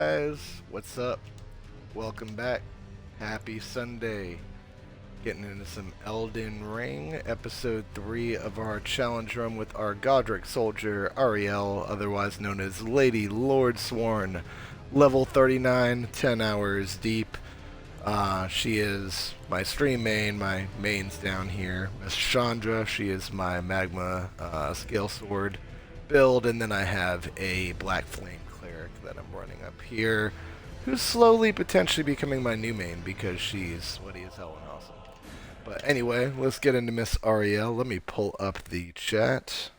Guys, what's up? Welcome back. Happy Sunday. Getting into some Elden Ring, episode 3 of our challenge run with our Godrick soldier, Ariel, otherwise known as Lady Lord Sworn. Level 39, 10 hours deep. She is my stream main. My main's down here. Miss Chandra, she is my magma scale sword build, and then I have a black flame cleric that I'm running up here, who's slowly potentially becoming my new main because she's sweaty as hell and awesome. But anyway, let's get into Miss Ariel. Let me pull up the chat.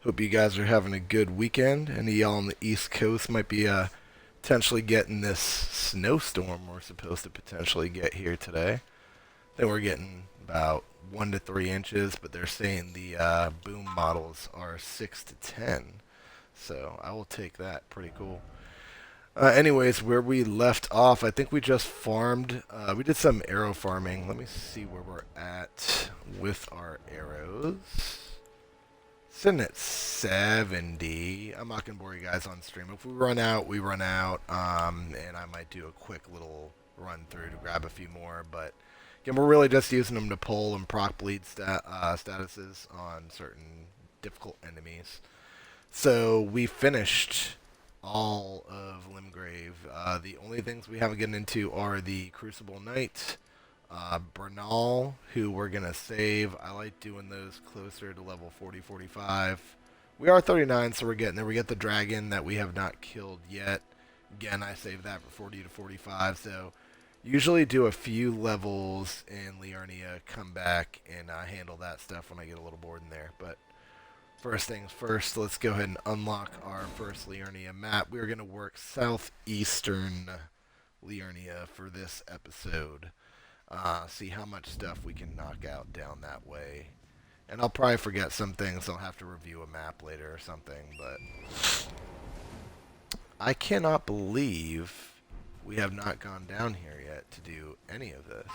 Hope you guys are having a good weekend. Any of y'all on the East Coast might be potentially getting this snowstorm we're supposed to potentially get here today. Then we're getting about 1 to 3 inches, but they're saying the boom models are 6 to 10. So I will take that. Pretty cool. Anyways, where we left off, I think we just farmed. We did some arrow farming. Let me see where we're at with our arrows. Sitting at 70. I'm not going to bore you guys on stream. If we run out, we run out. And I might do a quick little run through to grab a few more, but again, we're really just using them to pull and proc bleed statuses on certain difficult enemies. So we finished all of Limgrave. The only things we haven't gotten into are the Crucible Knight, Bernal, who we're going to save. I like doing those closer to level 40, 45. We are 39, so we're getting there. We get the dragon that we have not killed yet. Again, I save that for 40 to 45, so usually do a few levels in Liurnia, come back, and handle that stuff when I get a little bored in there. But first things first, let's go ahead and unlock our first Liurnia map. We're going to work southeastern Liurnia for this episode. See how much stuff we can knock out down that way. And I'll probably forget some things. I'll have to review a map later or something. But I cannot believe we have not gone down here yet to do any of this.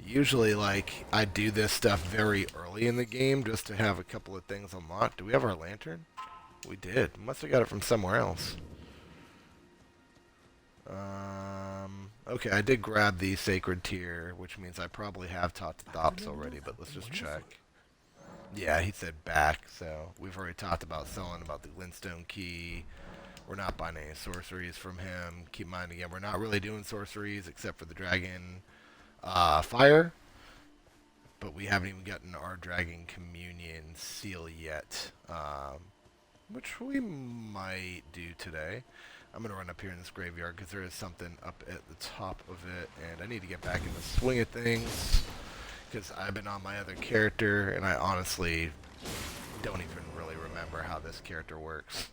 Usually, like, I do this stuff very early in the game just to have a couple of things unlocked. Do we have our lantern? We did. Must have got it from somewhere else. Okay, I did grab the sacred tier, which means I probably have taught the Thops already, but let's just check. Yeah, he said back, so we've already talked about selling about the glintstone key. We're not buying any sorceries from him. Keep in mind, again, we're not really doing sorceries except for the dragon fire. But we haven't even gotten our dragon communion seal yet, which we might do today. I'm going to run up here in this graveyard because there is something up at the top of it, and I need to get back in the swing of things because I've been on my other character, and I honestly don't even really remember how this character works.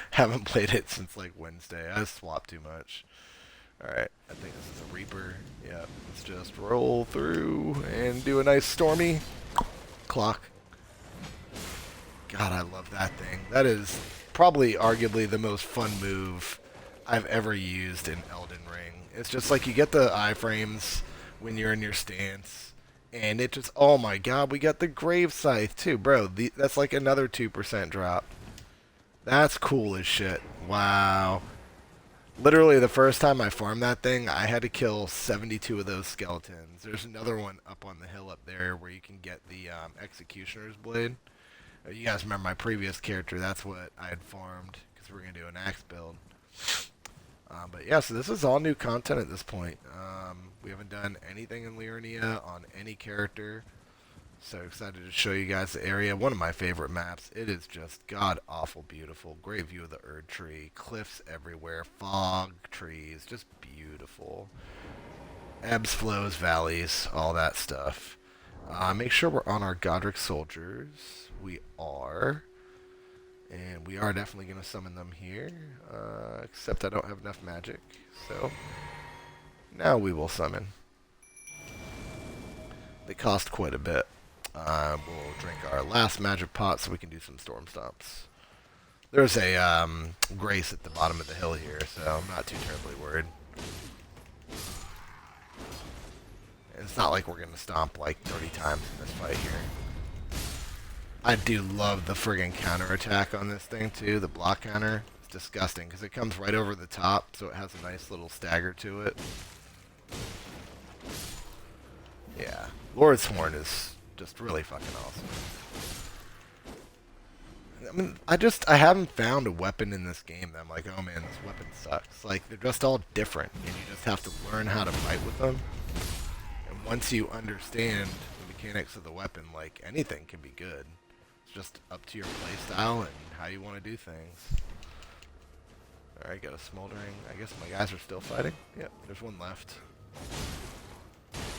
Haven't played it since like Wednesday. I swapped too much. Alright, I think this is a Reaper. Yeah, let's just roll through and do a nice stormy clock. God, I love that thing. That is probably arguably the most fun move I've ever used in Elden Ring. It's just like you get the iframes when you're in your stance, and it just, oh my god, we got the Grave Scythe too, bro. That's like another 2% drop. That's cool as shit. Wow. Literally, the first time I farmed that thing, I had to kill 72 of those skeletons. There's another one up on the hill up there where you can get the Executioner's Blade. You guys remember my previous character, that's what I had farmed, because we're going to do an axe build. But yeah, so this is all new content at this point. We haven't done anything in Liurnia on any character. So excited to show you guys the area. One of my favorite maps. It is just god-awful beautiful. Great view of the Erd Tree. Cliffs everywhere. Fog, trees. Just beautiful. Ebbs, flows, valleys. All that stuff. Make sure we're on our Godrick soldiers. We are. And we are definitely going to summon them here. Except I don't have enough magic. So now we will summon. They cost quite a bit. We'll drink our last magic pot so we can do some storm stomps. There's a grace at the bottom of the hill here, so I'm not too terribly worried. And it's not like we're going to stomp like 30 times in this fight here. I do love the friggin' counterattack on this thing, too. The block counter. It's disgusting, because it comes right over the top, so it has a nice little stagger to it. Yeah. Lord's Horn is just really fucking awesome. I mean, I haven't found a weapon in this game that I'm like, oh man, this weapon sucks. Like, they're just all different, and you just have to learn how to fight with them. And once you understand the mechanics of the weapon, like, anything can be good. It's just up to your playstyle and how you want to do things. Alright, got a smoldering. I guess my guys are still fighting. Yep, there's one left.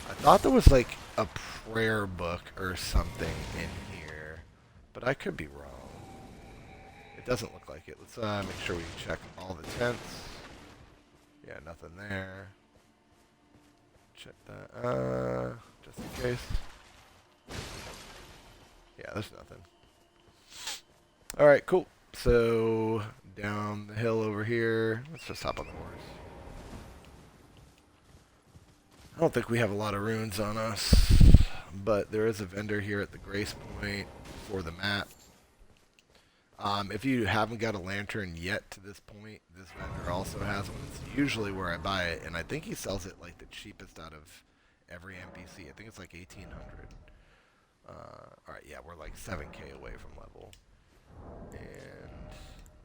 I thought there was like a prayer book or something in here, but I could be wrong. It doesn't look like it. Let's make sure we check all the tents. Yeah, nothing there. Check that. Just in case. Yeah, there's nothing. Alright, cool. So, down the hill over here. Let's just hop on the horse. I don't think we have a lot of runes on us, but there is a vendor here at the Grace Point for the map. If you haven't got a lantern yet to this point, this vendor also has one. It's usually where I buy it, and I think he sells it like the cheapest out of every NPC. I think it's like 1,800. Alright, yeah, we're like 7k away from level. And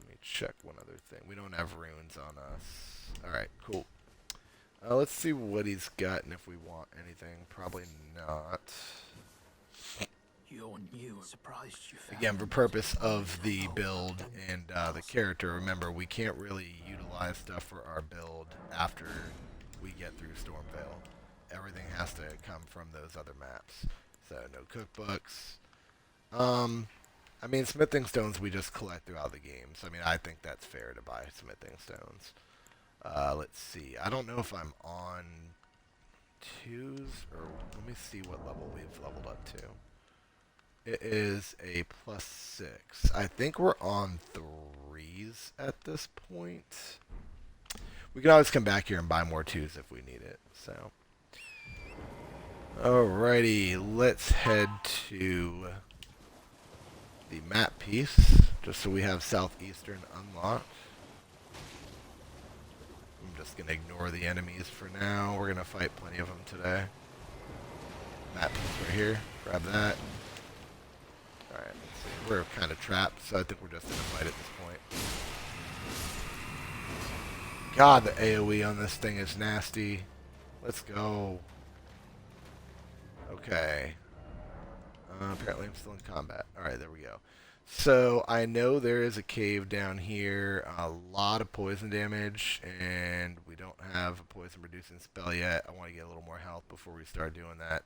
let me check one other thing. We don't have runes on us. Alright, cool. Let's see what he's got and if we want anything. Probably not. You're new. Surprised you found Again, for purpose of the build and the character, remember, we can't really utilize stuff for our build after we get through Stormvale. Everything has to come from those other maps. So, no cookbooks. I mean, smithing stones we just collect throughout the game. So, I mean, I think that's fair to buy smithing stones. Let's see. I don't know if I'm on 2s or let me see what level we've leveled up to. It is a +6. I think we're on 3s at this point. We can always come back here and buy more 2s if we need it. So, alrighty, let's head to the map piece, just so we have Southeastern unlocked. I'm just going to ignore the enemies for now. We're going to fight plenty of them today. Map piece right here. Grab that. Alright, let's see. We're kind of trapped, so I think we're just in a fight at this point. God, the AoE on this thing is nasty. Let's go. Okay. Apparently I'm still in combat. Alright, there we go. So, I know there is a cave down here, a lot of poison damage, and we don't have a poison reducing spell yet. I want to get a little more health before we start doing that.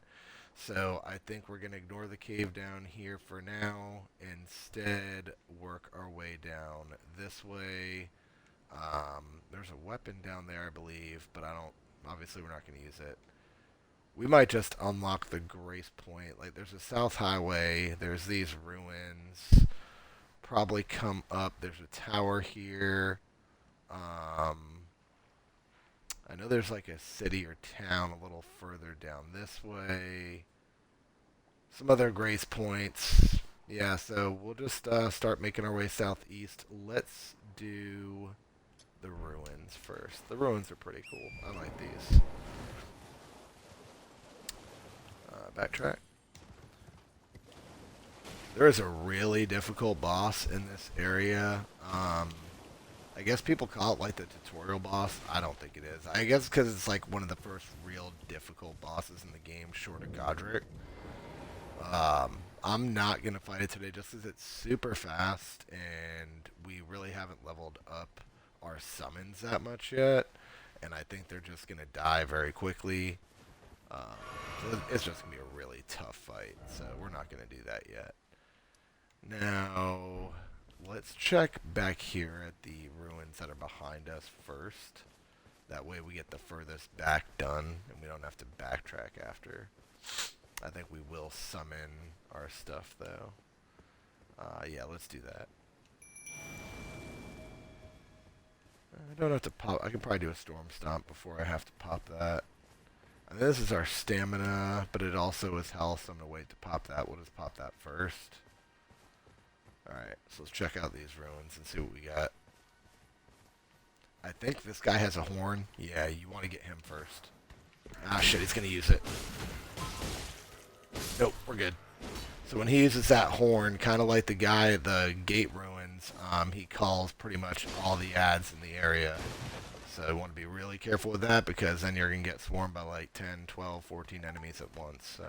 So, I think we're going to ignore the cave down here for now, instead work our way down this way. There's a weapon down there, I believe, but obviously we're not going to use it. We might just unlock the Grace Point. Like, there's a South Highway. There's these ruins. Probably come up. There's a tower here. I know there's like a city or town a little further down this way. Some other Grace Points. Yeah, so we'll just start making our way southeast. Let's do the ruins first. The ruins are pretty cool. I like these. Backtrack. There is a really difficult boss in this area. I guess people call it like the tutorial boss. I don't think it is. I guess because it's like one of the first real difficult bosses in the game, short of Godrick. I'm not going to fight it today just because it's super fast and we really haven't leveled up our summons that much yet. And I think they're just going to die very quickly. So it's just going to be a really tough fight, so we're not going to do that yet. Now, let's check back here at the ruins that are behind us first. That way we get the furthest back done, and we don't have to backtrack after. I think we will summon our stuff, though. Yeah, let's do that. I don't have to pop. I can probably do a Storm Stomp before I have to pop that. And this is our stamina, but it also is health, so I'm going to wait to pop that. We'll just pop that first. Alright, so let's check out these ruins and see what we got. I think this guy has a horn. Yeah, you want to get him first. Ah, shit, he's going to use it. Nope, we're good. So when he uses that horn, kind of like the guy at the gate ruins, he calls pretty much all the ads in the area. So you want to be really careful with that, because then you're going to get swarmed by like 10, 12, 14 enemies at once. So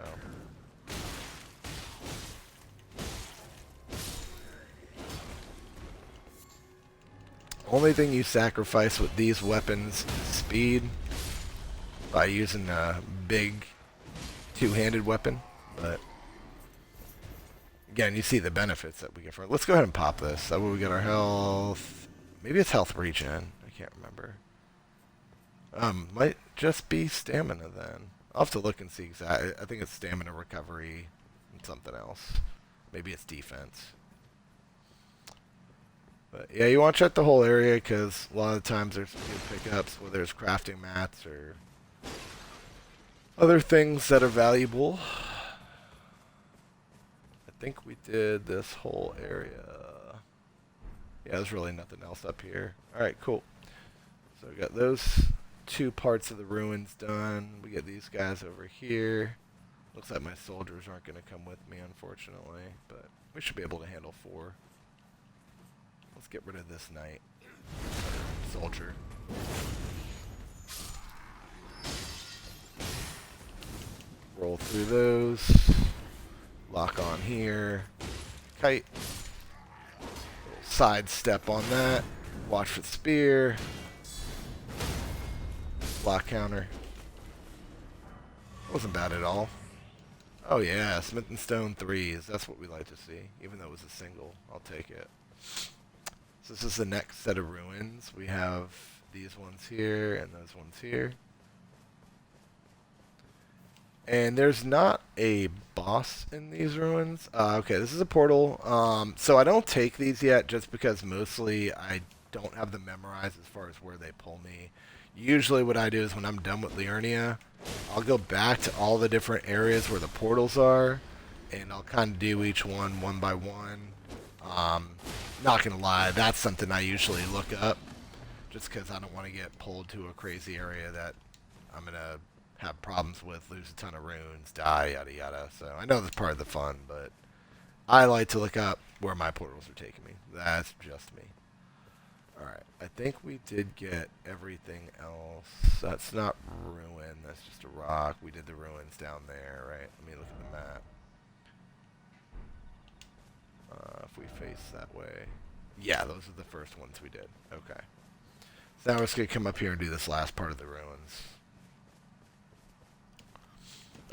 only thing you sacrifice with these weapons is speed by using a big two-handed weapon. But again, you see the benefits that we get for it. Let's go ahead and pop this. That way we get our health. Maybe it's health regen. I can't remember. Might just be stamina then. I'll have to look and see exactly. I think it's stamina recovery and something else. Maybe it's defense. But yeah, you want to check the whole area, because a lot of the times there's good pickups, whether it's crafting mats or other things that are valuable. I think we did this whole area. Yeah, there's really nothing else up here. Alright, cool. So we got those two parts of the ruins done. We get these guys over here. Looks like my soldiers aren't going to come with me, unfortunately, but we should be able to handle 4. Let's get rid of this knight. Soldier. Roll through those. Lock on here. Kite. Side step on that. Watch for the spear. Block counter. Wasn't bad at all. Oh yeah, Smith and Stone 3s. That's what we like to see. Even though it was a single, I'll take it. So this is the next set of ruins. We have these ones here and those ones here. And there's not a boss in these ruins. Okay, this is a portal. So I don't take these yet just because mostly I don't have them memorized as far as where they pull me. Usually what I do is when I'm done with Liurnia, I'll go back to all the different areas where the portals are, and I'll kind of do each one by one. Not gonna lie, that's something I usually look up, just because I don't want to get pulled to a crazy area that I'm gonna have problems with, lose a ton of runes, die, yada yada. So I know that's part of the fun, but I like to look up where my portals are taking me. That's just me. Alright, I think we did get everything else. That's not ruin, that's just a rock. We did the ruins down there, right? Let me look at the map. If we face that way. Yeah, those are the first ones we did. Okay. So now we're just going to come up here and do this last part of the ruins.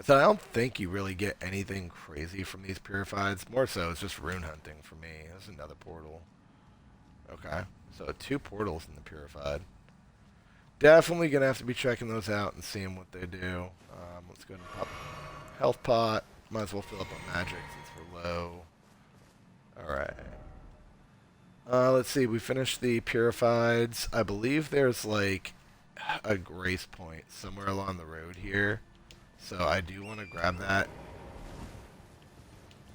So I don't think you really get anything crazy from these purifieds. More so, it's just rune hunting for me. There's another portal. Okay. So 2 portals in the purified. Definitely going to have to be checking those out and seeing what they do. Let's go ahead and pop health pot. Might as well fill up on magic since we're low. Alright. Let's see. We finished the purifieds. I believe there's like a grace point somewhere along the road here. So I do want to grab that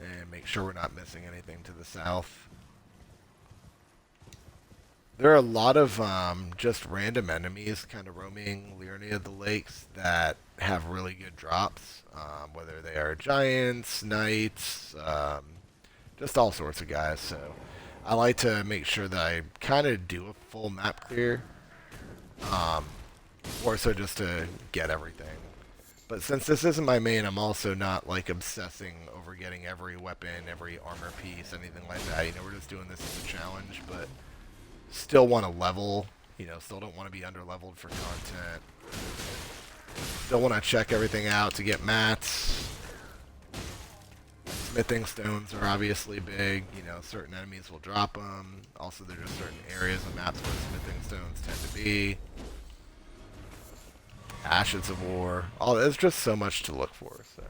and make sure we're not missing anything to the south. There are a lot of just random enemies kind of roaming Liurnia the Lakes that have really good drops, whether they are giants, knights, just all sorts of guys. So I like to make sure that I kind of do a full map clear, more so just to get everything. But since this isn't my main, I'm also not like obsessing over getting every weapon, every armor piece, anything like that. You know, we're just doing this as a challenge, but still want to level. You know, still don't want to be under-leveled for content. Still want to check everything out to get mats. Smithing stones are obviously big. You know, certain enemies will drop them. Also, there are just certain areas of maps where smithing stones tend to be. Ashes of War. Oh, there's just so much to look for, so.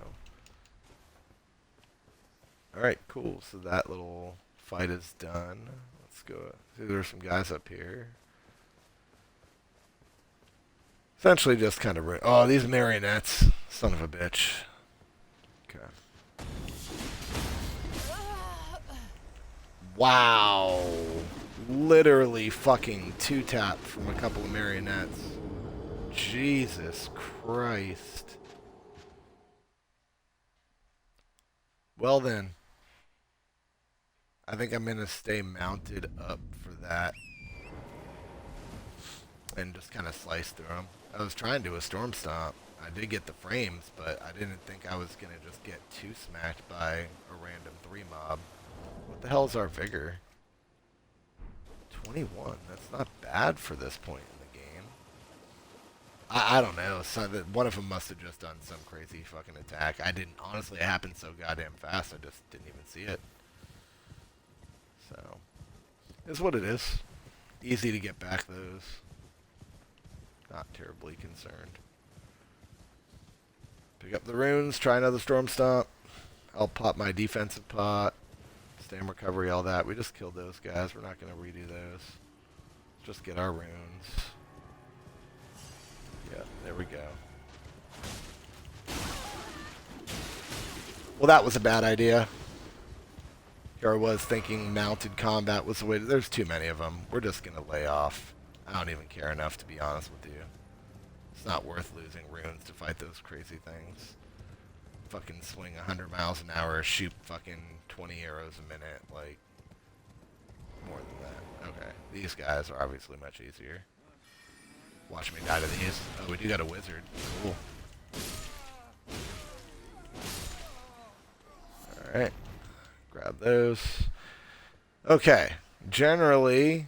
Alright, cool. So that little fight is done. Let's go. See, there's some guys up here. Essentially just kind of... Oh, these marionettes. Son of a bitch. Okay. Wow. Literally fucking two-tap from a couple of marionettes. Jesus Christ. Well then. I think I'm going to stay mounted up for that. And just kind of slice through them. I was trying to do a storm stomp. I did get the frames, but I didn't think I was going to just get two smacked by a random 3 mob. What the hell is our vigor? 21. That's not bad for this point in the game. I don't know. One of them must have just done some crazy fucking attack. I didn't. Honestly, it happened so goddamn fast, I just didn't even see it. So, it's what it is. Easy to get back those. Not terribly concerned. Pick up the runes, try another storm stomp. I'll pop my defensive pot. Stam recovery, all that. We just killed those guys. We're not going to redo those. Just get our runes. Yeah, there we go. Well, that was a bad idea. Here I was thinking mounted combat was the way to... There's too many of them. We're just going to lay off. I don't even care enough, to be honest with you. It's not worth losing runes to fight those crazy things. Fucking swing 100 miles an hour, shoot fucking 20 arrows a minute, like... More than that. Okay. These guys are obviously much easier. Watch me die to these. Oh, we do got a wizard. Cool. Alright. Grab those. Okay. Generally,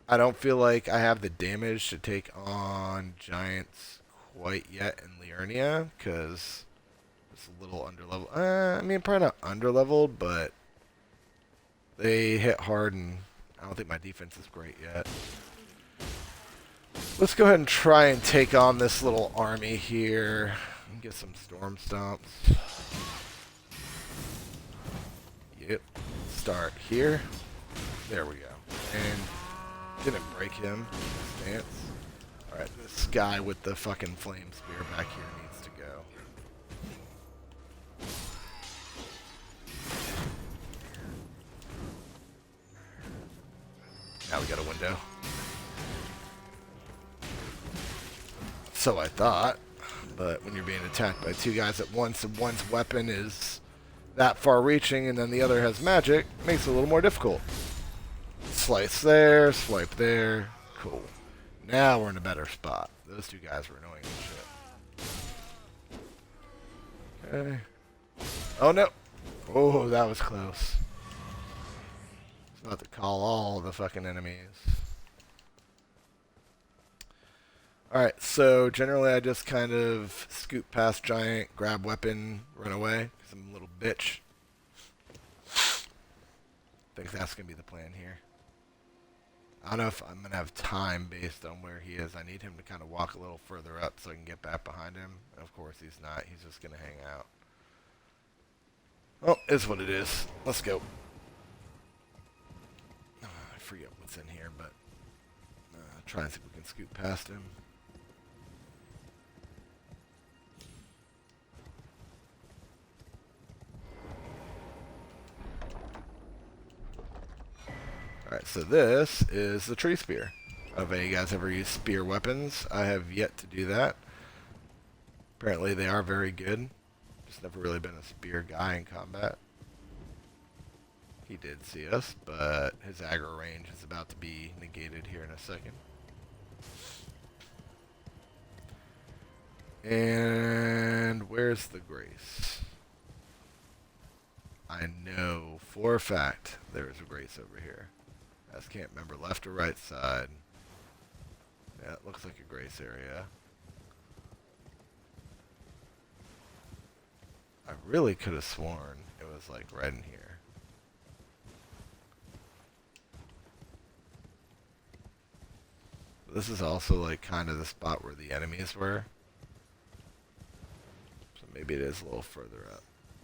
I don't feel like I have the damage to take on giants quite yet in Liurnia, because it's a little underleveled. I mean, probably not underleveled, but they hit hard, and I don't think my defense is great yet. Let's go ahead and try and take on this little army here and get some storm stomps. Yep. Start here. There we go. And didn't break him. Stance. Alright, this guy with the fucking flame spear back here needs to go. Now we got a window. So I thought, but when you're being attacked by two guys at once and one's weapon is that far reaching and then the other has magic, it makes it a little more difficult. Slice there, swipe there, cool. Now we're in a better spot. Those two guys were annoying as shit. Okay. Oh no! Oh, that was close. It's about to call all the fucking enemies. Alright, so generally I just kind of scoot past giant, grab weapon, run away, because I'm a little bitch. I think that's going to be the plan here. I don't know if I'm going to have time based on where he is. I need him to kind of walk a little further up so I can get back behind him. And of course he's not. He's just going to hang out. Well, it's what it is. Let's go. I forget what's in here, but try and see if we can scoot past him. Alright, so this is the tree spear. Have any of you guys ever used spear weapons? I have yet to do that. Apparently they are very good. Just never really been a spear guy in combat. He did see us, but his aggro range is about to be negated here in a second. And where's the grace? I know for a fact there is a grace over here. I just can't remember left or right side. Yeah, it looks like a grace area. I really could have sworn it was like right in here. But this is also like kind of the spot where the enemies were. So maybe it is a little further up.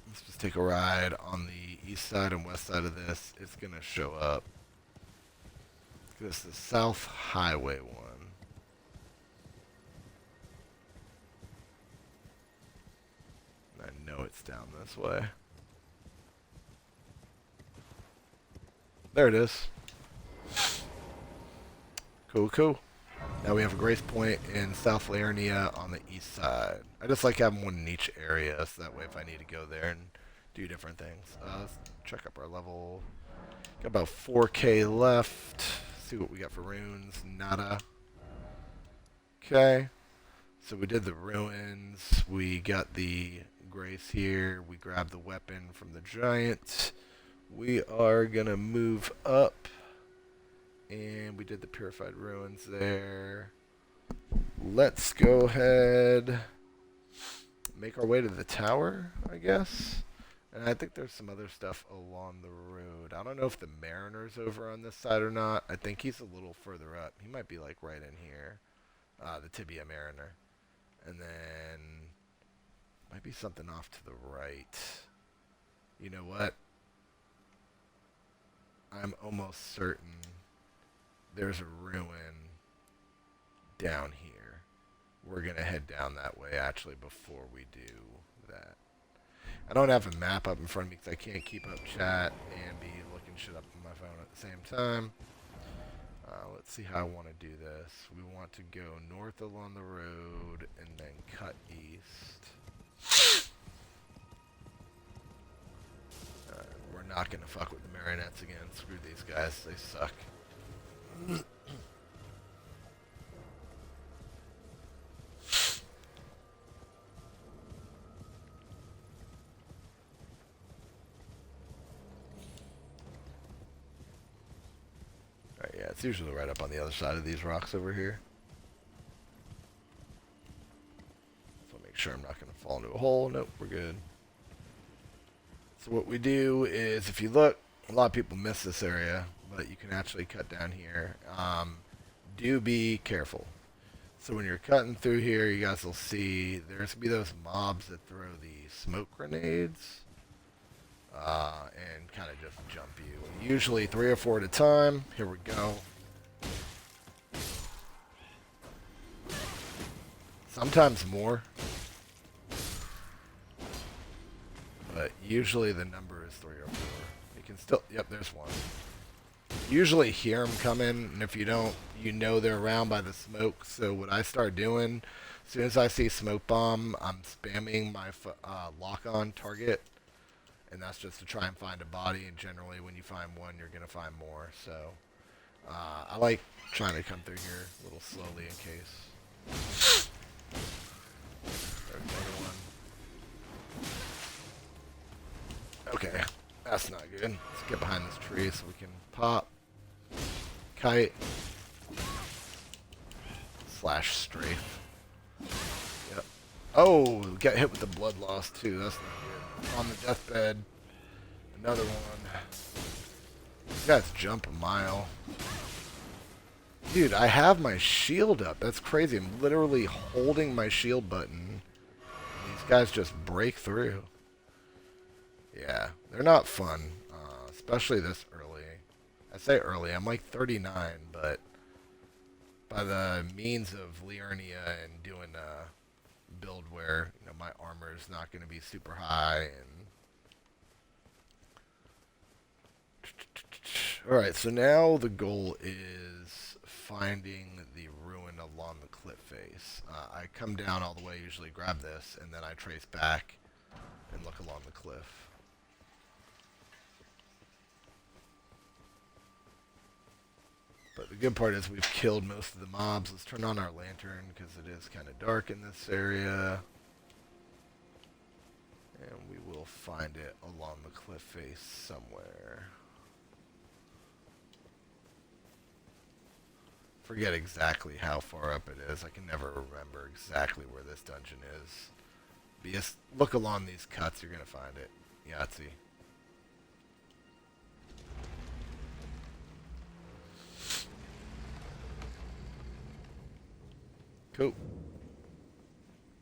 Let's just take a ride on the east side and west side of this. It's going to show up. This is the South Highway one. know it's down this way. There it is. Cool, cool. Now we have a Grace Point in South Laernia on the east side. I just like having one in each area, so that way if I need to go there and do different things. Let's check up our level. Got about 4k left. See what we got for runes. Nada. Okay. So we did the ruins. We got the Grace here. We grabbed the weapon from the giant. We are going to move up. And we did the purified ruins there. Let's go ahead, make our way to the tower, I guess. And I think there's some other stuff along the road. I don't know if the Mariner's over on this side or not. I think he's a little further up. He might be like right in here. The Tibia Mariner. And then might be something off to the right. You know what? I'm almost certain there's a ruin down here. We're going to head down that way, actually, before we do that. I don't have a map up in front of me because I can't keep up chat and be looking shit up on my phone at the same time. Let's see how I want to do this. We want to go north along the road and then cut east. We're not going to fuck with the marionettes again. Screw these guys. They suck. Alright, yeah, it's usually right up on the other side of these rocks over here. So make sure I'm not going to fall into a hole. Nope, we're good. So what we do is, if you look, a lot of people miss this area, but you can actually cut down here. Do be careful. So when you're cutting through here, you guys will see there's going to be those mobs that throw the smoke grenades and kind of just jump you. Usually 3 or 4 at a time. Here we go. Sometimes more. But usually the number is 3 or 4. You can still, yep, there's one. Usually hear them coming, and if you don't, you know they're around by the smoke. So what I start doing, as soon as I see smoke bomb, I'm spamming my lock-on target, and that's just to try and find a body. And generally, when you find one, you're gonna find more. So I like trying to come through here a little slowly in case. There's another one. Okay, that's not good. Let's get behind this tree so we can pop. Kite. Slash strafe. Yep. Oh, got hit with the blood loss too. That's not good. On the deathbed. Another one. These guys jump a mile. Dude, I have my shield up. That's crazy. I'm literally holding my shield button. These guys just break through. Yeah, they're not fun, especially this early. I say early, I'm like 39, but by the means of Liurnia and doing a build where my armor is not going to be super high. And all right, so now the goal is finding the ruin along the cliff face. I come down all the way, usually grab this, and then I trace back and look along the cliff. But the good part is we've killed most of the mobs. Let's turn on our lantern because it is kind of dark in this area. And we will find it along the cliff face somewhere. Forget exactly how far up it is. I can never remember exactly where this dungeon is. But just look along these cuts, you're going to find it. Yahtzee. Cool.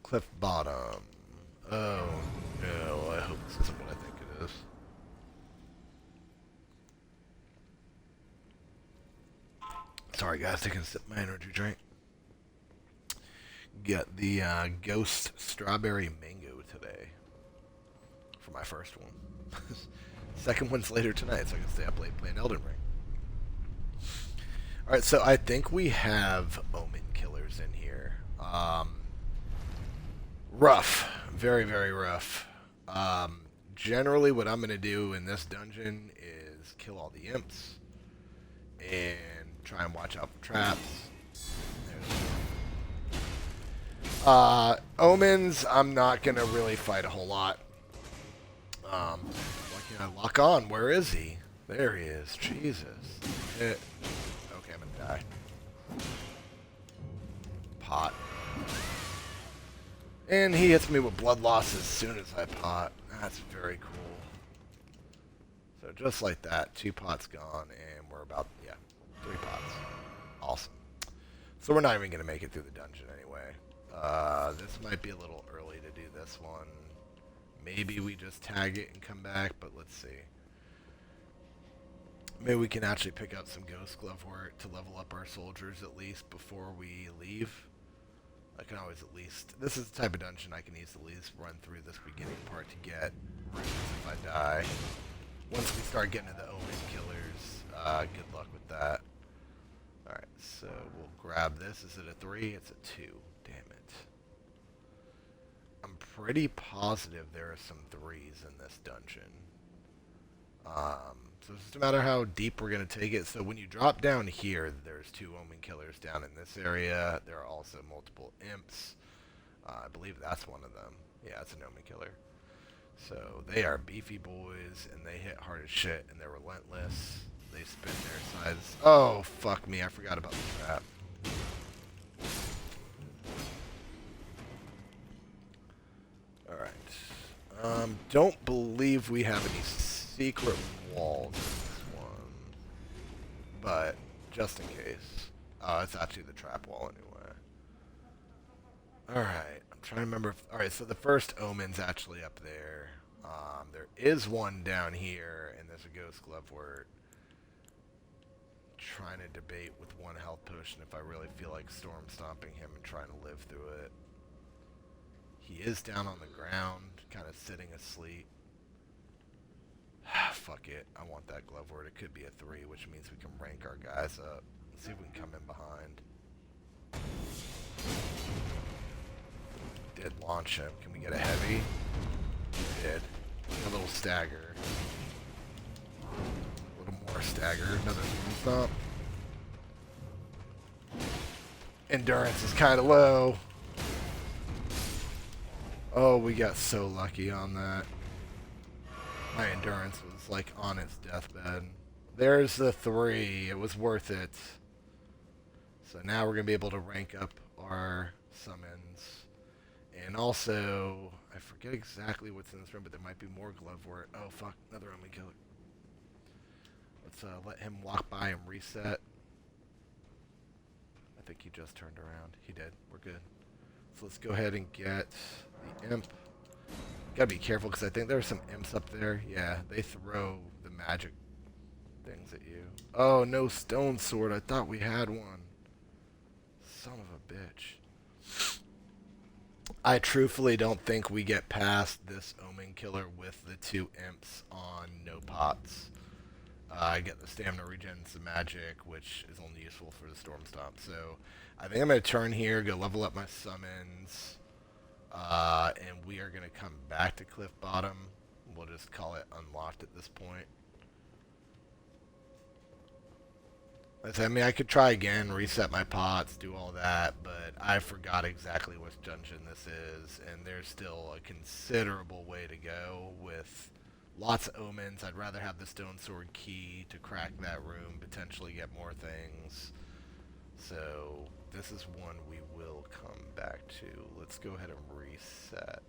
Cliff bottom. Oh no, I hope this isn't what I think it is. Sorry guys, taking a sip of my energy drink. Got the ghost strawberry mango today. for my first one. Second one's later tonight, so I can stay up late playing Elden Ring. Alright, so I think we have Omen Killers in here. Rough. Very, very rough. Generally, what I'm going to do in this dungeon is kill all the imps and try and watch out for traps. Omens, I'm not going to really fight a whole lot. What can I lock on? Where is he? There he is. Jesus. Okay, I'm going to die. Pot. And he hits me with blood loss as soon as I pot. That's very cool. So just like that, 2 pots gone, and we're about, 3 pots. Awesome. So we're not even going to make it through the dungeon anyway. This might be a little early to do this one. Maybe we just tag it and come back, but let's see. Maybe we can actually pick up some Ghost Glove work to level up our soldiers at least before we leave. I can always at least... This is the type of dungeon I can easily run through this beginning part to get runes if I die. Once we start getting to the Omen Killers, good luck with that. Alright, so we'll grab this. Is it a 3? It's a 2. Damn it. I'm pretty positive there are some 3s in this dungeon. So it's just a matter how deep we're going to take it. So when you drop down here, there's 2 Omen Killers down in this area. There are also multiple imps. I believe that's one of them. Yeah, it's an Omen Killer. So they are beefy boys, and they hit hard as shit, and they're relentless. They spin their sides. Oh, fuck me. I forgot about the trap. Alright. Don't believe we have any secret walls in this one. But, just in case. It's actually the trap wall anyway. Alright. I'm trying to remember if... Alright, so the first Omen's actually up there. There is one down here, and there's a Ghost Glove word. Trying to debate with 1 health potion if I really feel like storm stomping him and trying to live through it. He is down on the ground, kind of sitting asleep. Fuck it. I want that glove word. It could be a 3, which means we can rank our guys up. Let's see if we can come in behind. Did launch him. Can we get a heavy? We did. A little stagger. A little more stagger. Another stomp. Endurance is kind of low. Oh, we got so lucky on that. My endurance was like on its deathbed. There's the 3. It was worth it. So now we're going to be able to rank up our summons. And also, I forget exactly what's in this room, but there might be more glove work. Oh, fuck. Another Omen Killer. Let's let him walk by and reset. I think he just turned around. He did. We're good. So let's go ahead and get the imp. Gotta be careful because I think there's some imps up there. Yeah, they throw the magic things at you. Oh, no stone sword. I thought we had one. Son of a bitch. I truthfully don't think we get past this Omen Killer with the 2 imps on no pots. I get the stamina regens the magic, which is only useful for the storm stomp. So I think I'm going to turn here, go level up my summons, and we are going to come back to Cliff Bottom. We'll just call it unlocked at this point. I mean, I could try again, reset my pots, do all that, but I forgot exactly which dungeon this is, and there's still a considerable way to go with lots of omens. I'd rather have the stone sword key to crack that room, potentially get more things. So this is one we will come back to. Let's go ahead and reset.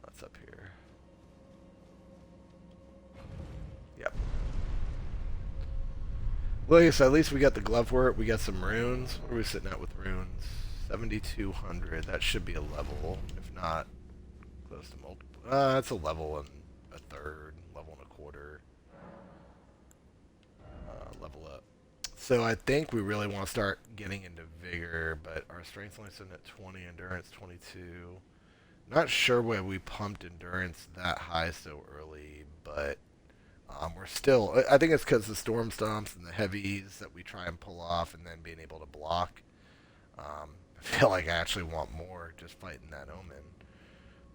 It's up here. Yep. Well, yes, at least we got the glove work. We got some runes. What are we sitting at with runes? 7,200. That should be a level. If not, close to multiple. It's a level and a third. Level and a quarter. Level up. So I think we really want to start getting into vigor, but our strength's only sitting at 20, endurance 22. Not sure why we pumped endurance that high so early, but we're still... I think it's because the storm stomps and the heavies that we try and pull off and then being able to block. I feel like I actually want more just fighting that omen.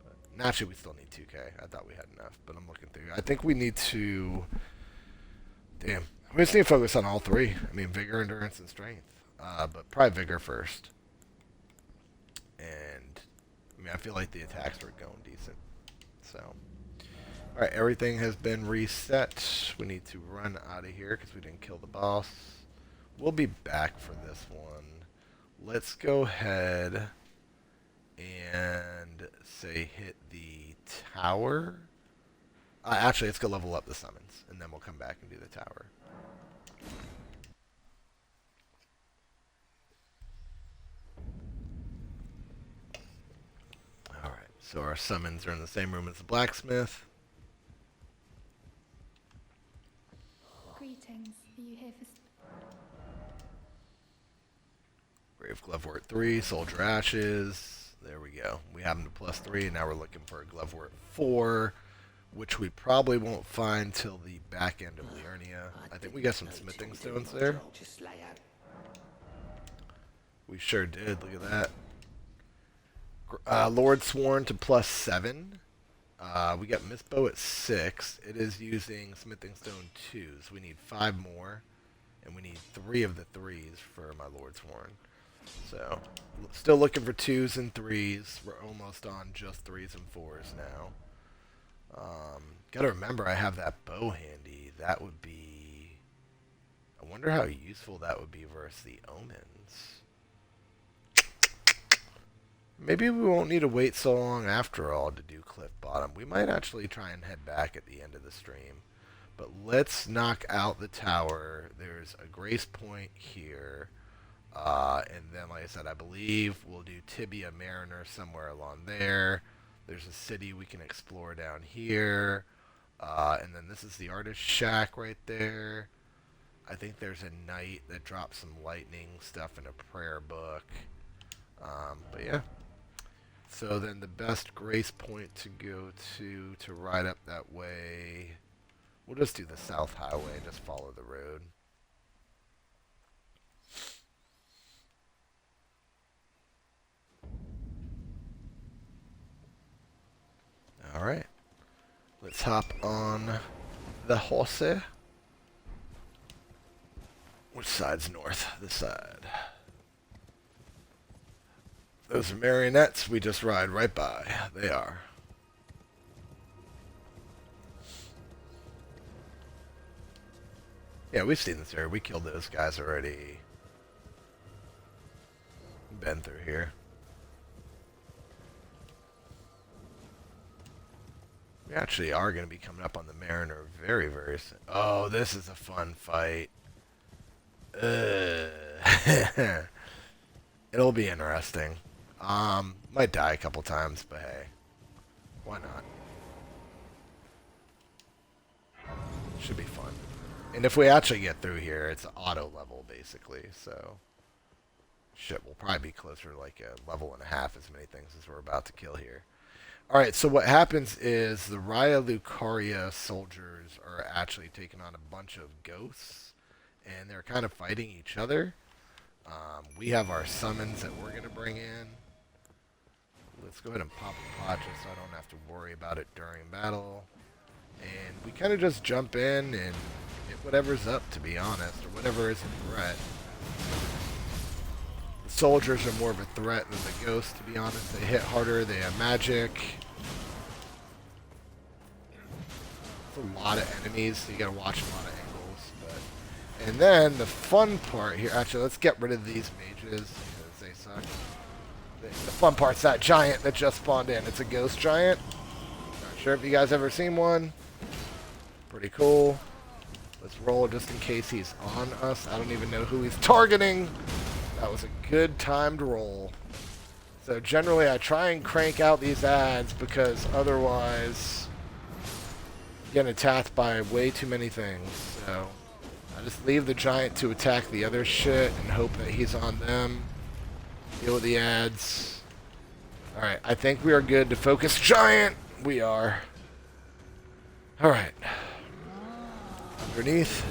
But naturally, we still need 2k. I thought we had enough, but I'm looking through. I think we need to... Damn. We just need to focus on all three. I mean, vigor, endurance, and strength. But probably vigor first. And, I mean, I feel like the attacks were going decent. So, alright, everything has been reset. We need to run out of here because we didn't kill the boss. We'll be back for this one. Let's go ahead and, say, hit the tower. Actually, let's go level up the summons, and then we'll come back and do the tower. Alright, so our summons are in the same room as the blacksmith. Greetings. Are you here for... Brave Glovewort 3, Soldier Ashes. There we go. We have them to +3, and now we're looking for a Glovewort 4, which we probably won't find till the back end of Liurnia. I think we got some smithing stones there. We sure did. Look at that. Lord Sworn to +7. We got Mistbow at 6. It is using smithing stone 2s. We need 5 more, and we need 3 of the 3s for my Lord Sworn. So, still looking for 2s and 3s. We're almost on just 3s and 4s now. Gotta remember I have that bow handy. That would be... I wonder how useful that would be versus the omens. Maybe we won't need to wait so long after all to do Cliff Bottom. We might actually try and head back at the end of the stream. But let's knock out the tower. There's a grace point here. And then, like I said, I believe we'll do Tibia Mariner somewhere along there. There's a city we can explore down here. And then this is the artist shack right there. I think there's a knight that drops some lightning stuff in a prayer book. But yeah. So then the best grace point to go to ride up that way, we'll just do the South Highway, just follow the road. Alright. Let's hop on the horse. Which side's north? This side. Those are marionettes we just ride right by. They are. Yeah, we've seen this area. We killed those guys already. Been through here. We actually are going to be coming up on the Mariner very, very soon. Oh, this is a fun fight. It'll be interesting. Might die a couple times, but hey. Why not? Should be fun. And if we actually get through here, it's auto level, basically, so... Shit, we'll probably be closer to like a level and a half as many things as we're about to kill here. Alright, so what happens is the Raya Lucaria soldiers are actually taking on a bunch of ghosts, and they're kind of fighting each other. We have our summons that we're going to bring in. Let's go ahead and pop a pot just so I don't have to worry about it during battle. And we kind of just jump in and hit whatever's up, to be honest, or whatever is a threat. The soldiers are more of a threat than the ghosts, to be honest. They hit harder, they have magic. It's a lot of enemies, so you gotta watch a lot of angles. But... And then the fun part here, actually, let's get rid of these mages because they suck. The fun part's that giant that just spawned in. It's a ghost giant. Not sure if you guys ever seen one. Pretty cool. Let's roll just in case he's on us. I don't even know who he's targeting. That was a good timed roll. So generally I try and crank out these ads because otherwise I'm getting attacked by way too many things. So I just leave the giant to attack the other shit and hope that he's on them. Deal with the ads. Alright, I think we are good to focus giant. We are. Alright. Underneath.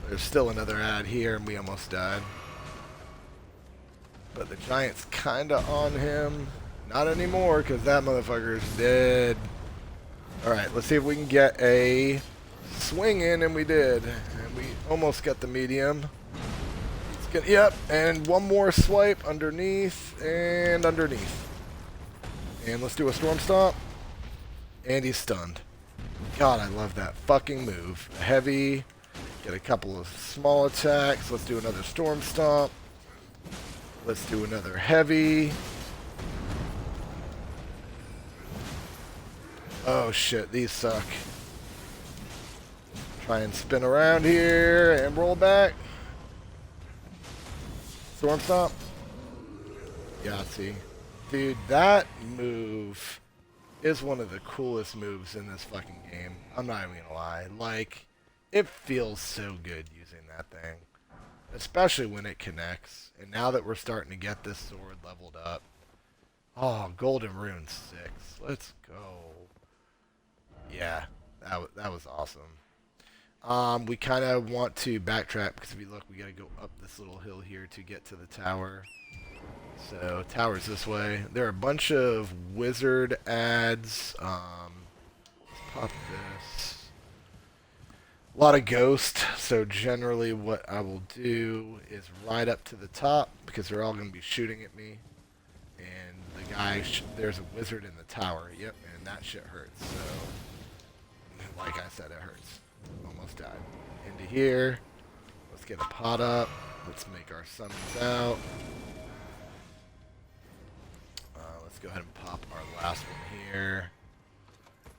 There's still another ad here, and we almost died. But the giant's kinda on him. Not anymore, because that motherfucker's dead. Alright, let's see if we can get a swing in, and we did. And we almost got the medium. Let's get, yep, and one more swipe underneath, and underneath. And let's do a storm stomp. And he's stunned. God, I love that fucking move. Heavy. Get a couple of small attacks. Let's do another storm stomp. Let's do another heavy. Oh shit, these suck. Try and spin around here and roll back. Storm stomp. Yahtzee. Dude, that move is one of the coolest moves in this fucking game. I'm not even gonna lie. Like, it feels so good using that thing. Especially when it connects. And now that we're starting to get this sword leveled up. Oh, Golden Rune 6. Let's go. Yeah, that was awesome. We kind of want to backtrack because if you look, we got to go up this little hill here to get to the tower. So, tower's this way. There are a bunch of wizard ads. Let's pop this. A lot of ghost, so generally what I will do is ride up to the top because they're all going to be shooting at me. And the guy, there's a wizard in the tower. Yep, and that shit hurts. So, like I said, it hurts. Almost died. Into here. Let's get a pot up. Let's make our summons out. Let's go ahead and pop our last one here.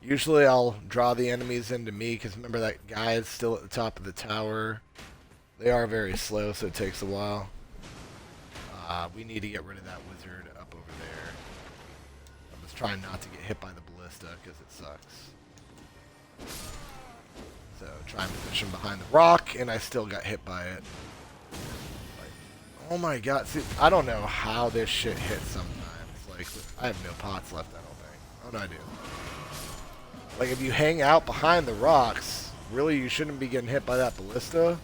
Usually I'll draw the enemies into me because remember that guy is still at the top of the tower. They are very slow, so it takes a while. We need to get rid of that wizard up over there. I'm just trying not to get hit by the ballista because it sucks. So try and position behind the rock, and I still got hit by it. Like, oh my god, see, I don't know how this shit hits sometimes. Like, I have no pots left, I don't think. Oh no, I do. Like, if you hang out behind the rocks, really you shouldn't be getting hit by that ballista.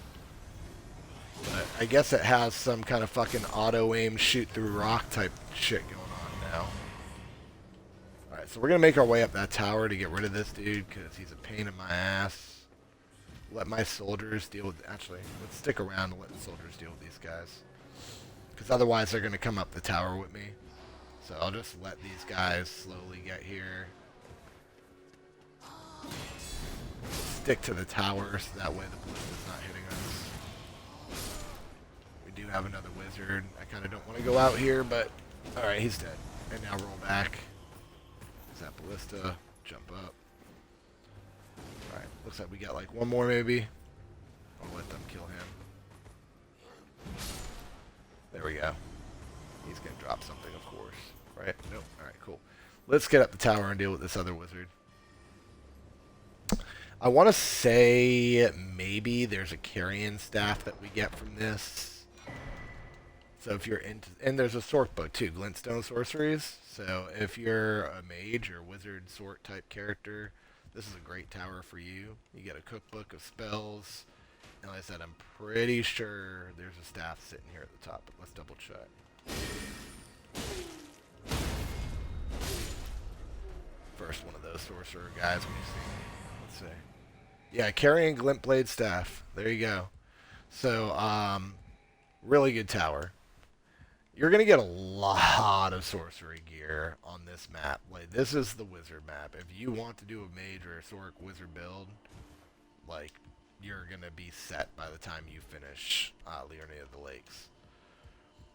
But I guess it has some kind of fucking auto-aim shoot-through-rock type shit going on now. Alright, so we're going to make our way up that tower to get rid of this dude, because he's a pain in my ass. Let my soldiers deal with... Actually, let's stick around and let the soldiers deal with these guys. Because otherwise they're going to come up the tower with me. So I'll just let these guys slowly get here. Stick to the tower so that way the ballista's not hitting us. We do have another wizard. I kind of don't want to go out here, but alright, he's dead. And now roll back. Is that ballista? Jump up. Alright, looks like we got like one more maybe. I'll let them kill him. There we go. He's going to drop something, of course. Right? Nope. Alright, cool. Let's get up the tower and deal with this other wizard. I want to say maybe there's a carrion staff that we get from this. So if you're into... And there's a sort book too, glintstone sorceries. So if you're a mage or wizard sort type character, this is a great tower for you. You get a cookbook of spells. And like I said, I'm pretty sure there's a staff sitting here at the top, but let's double check. First one of those sorcerer guys we see. Let's see. Yeah, carrying glint blade staff. There you go. So, really good tower. You're gonna get a lot of sorcery gear on this map. Like, this is the wizard map. If you want to do a mage or a sword wizard build, like, you're gonna be set by the time you finish Leonie of the Lakes.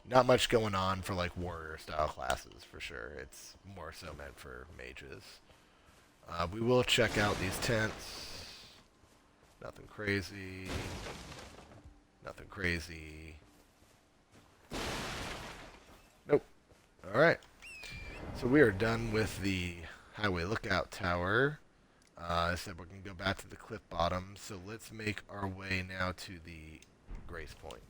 Not much going on for like warrior style classes for sure. It's more so meant for mages. We will check out these tents. Nothing crazy. Nothing crazy. Nope. Alright. So we are done with the highway lookout tower. I said we're going to go back to the cliff bottom. So let's make our way now to the Grace Point.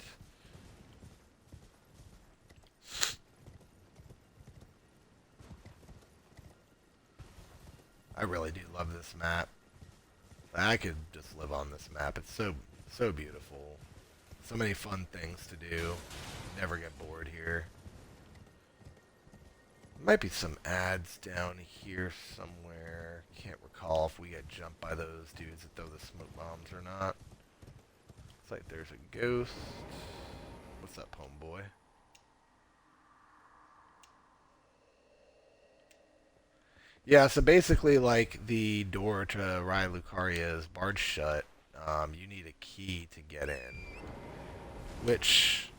I really do love this map. I could just live on this map. It's so beautiful. So many fun things to do. Never get bored here. Might be some ads down here somewhere. Can't recall if we get jumped by those dudes that throw the smoke bombs or not. Looks like there's a ghost. What's up, homeboy? Yeah, so basically, like, the door to Raya Lucaria is barred shut. You need a key to get in. Which,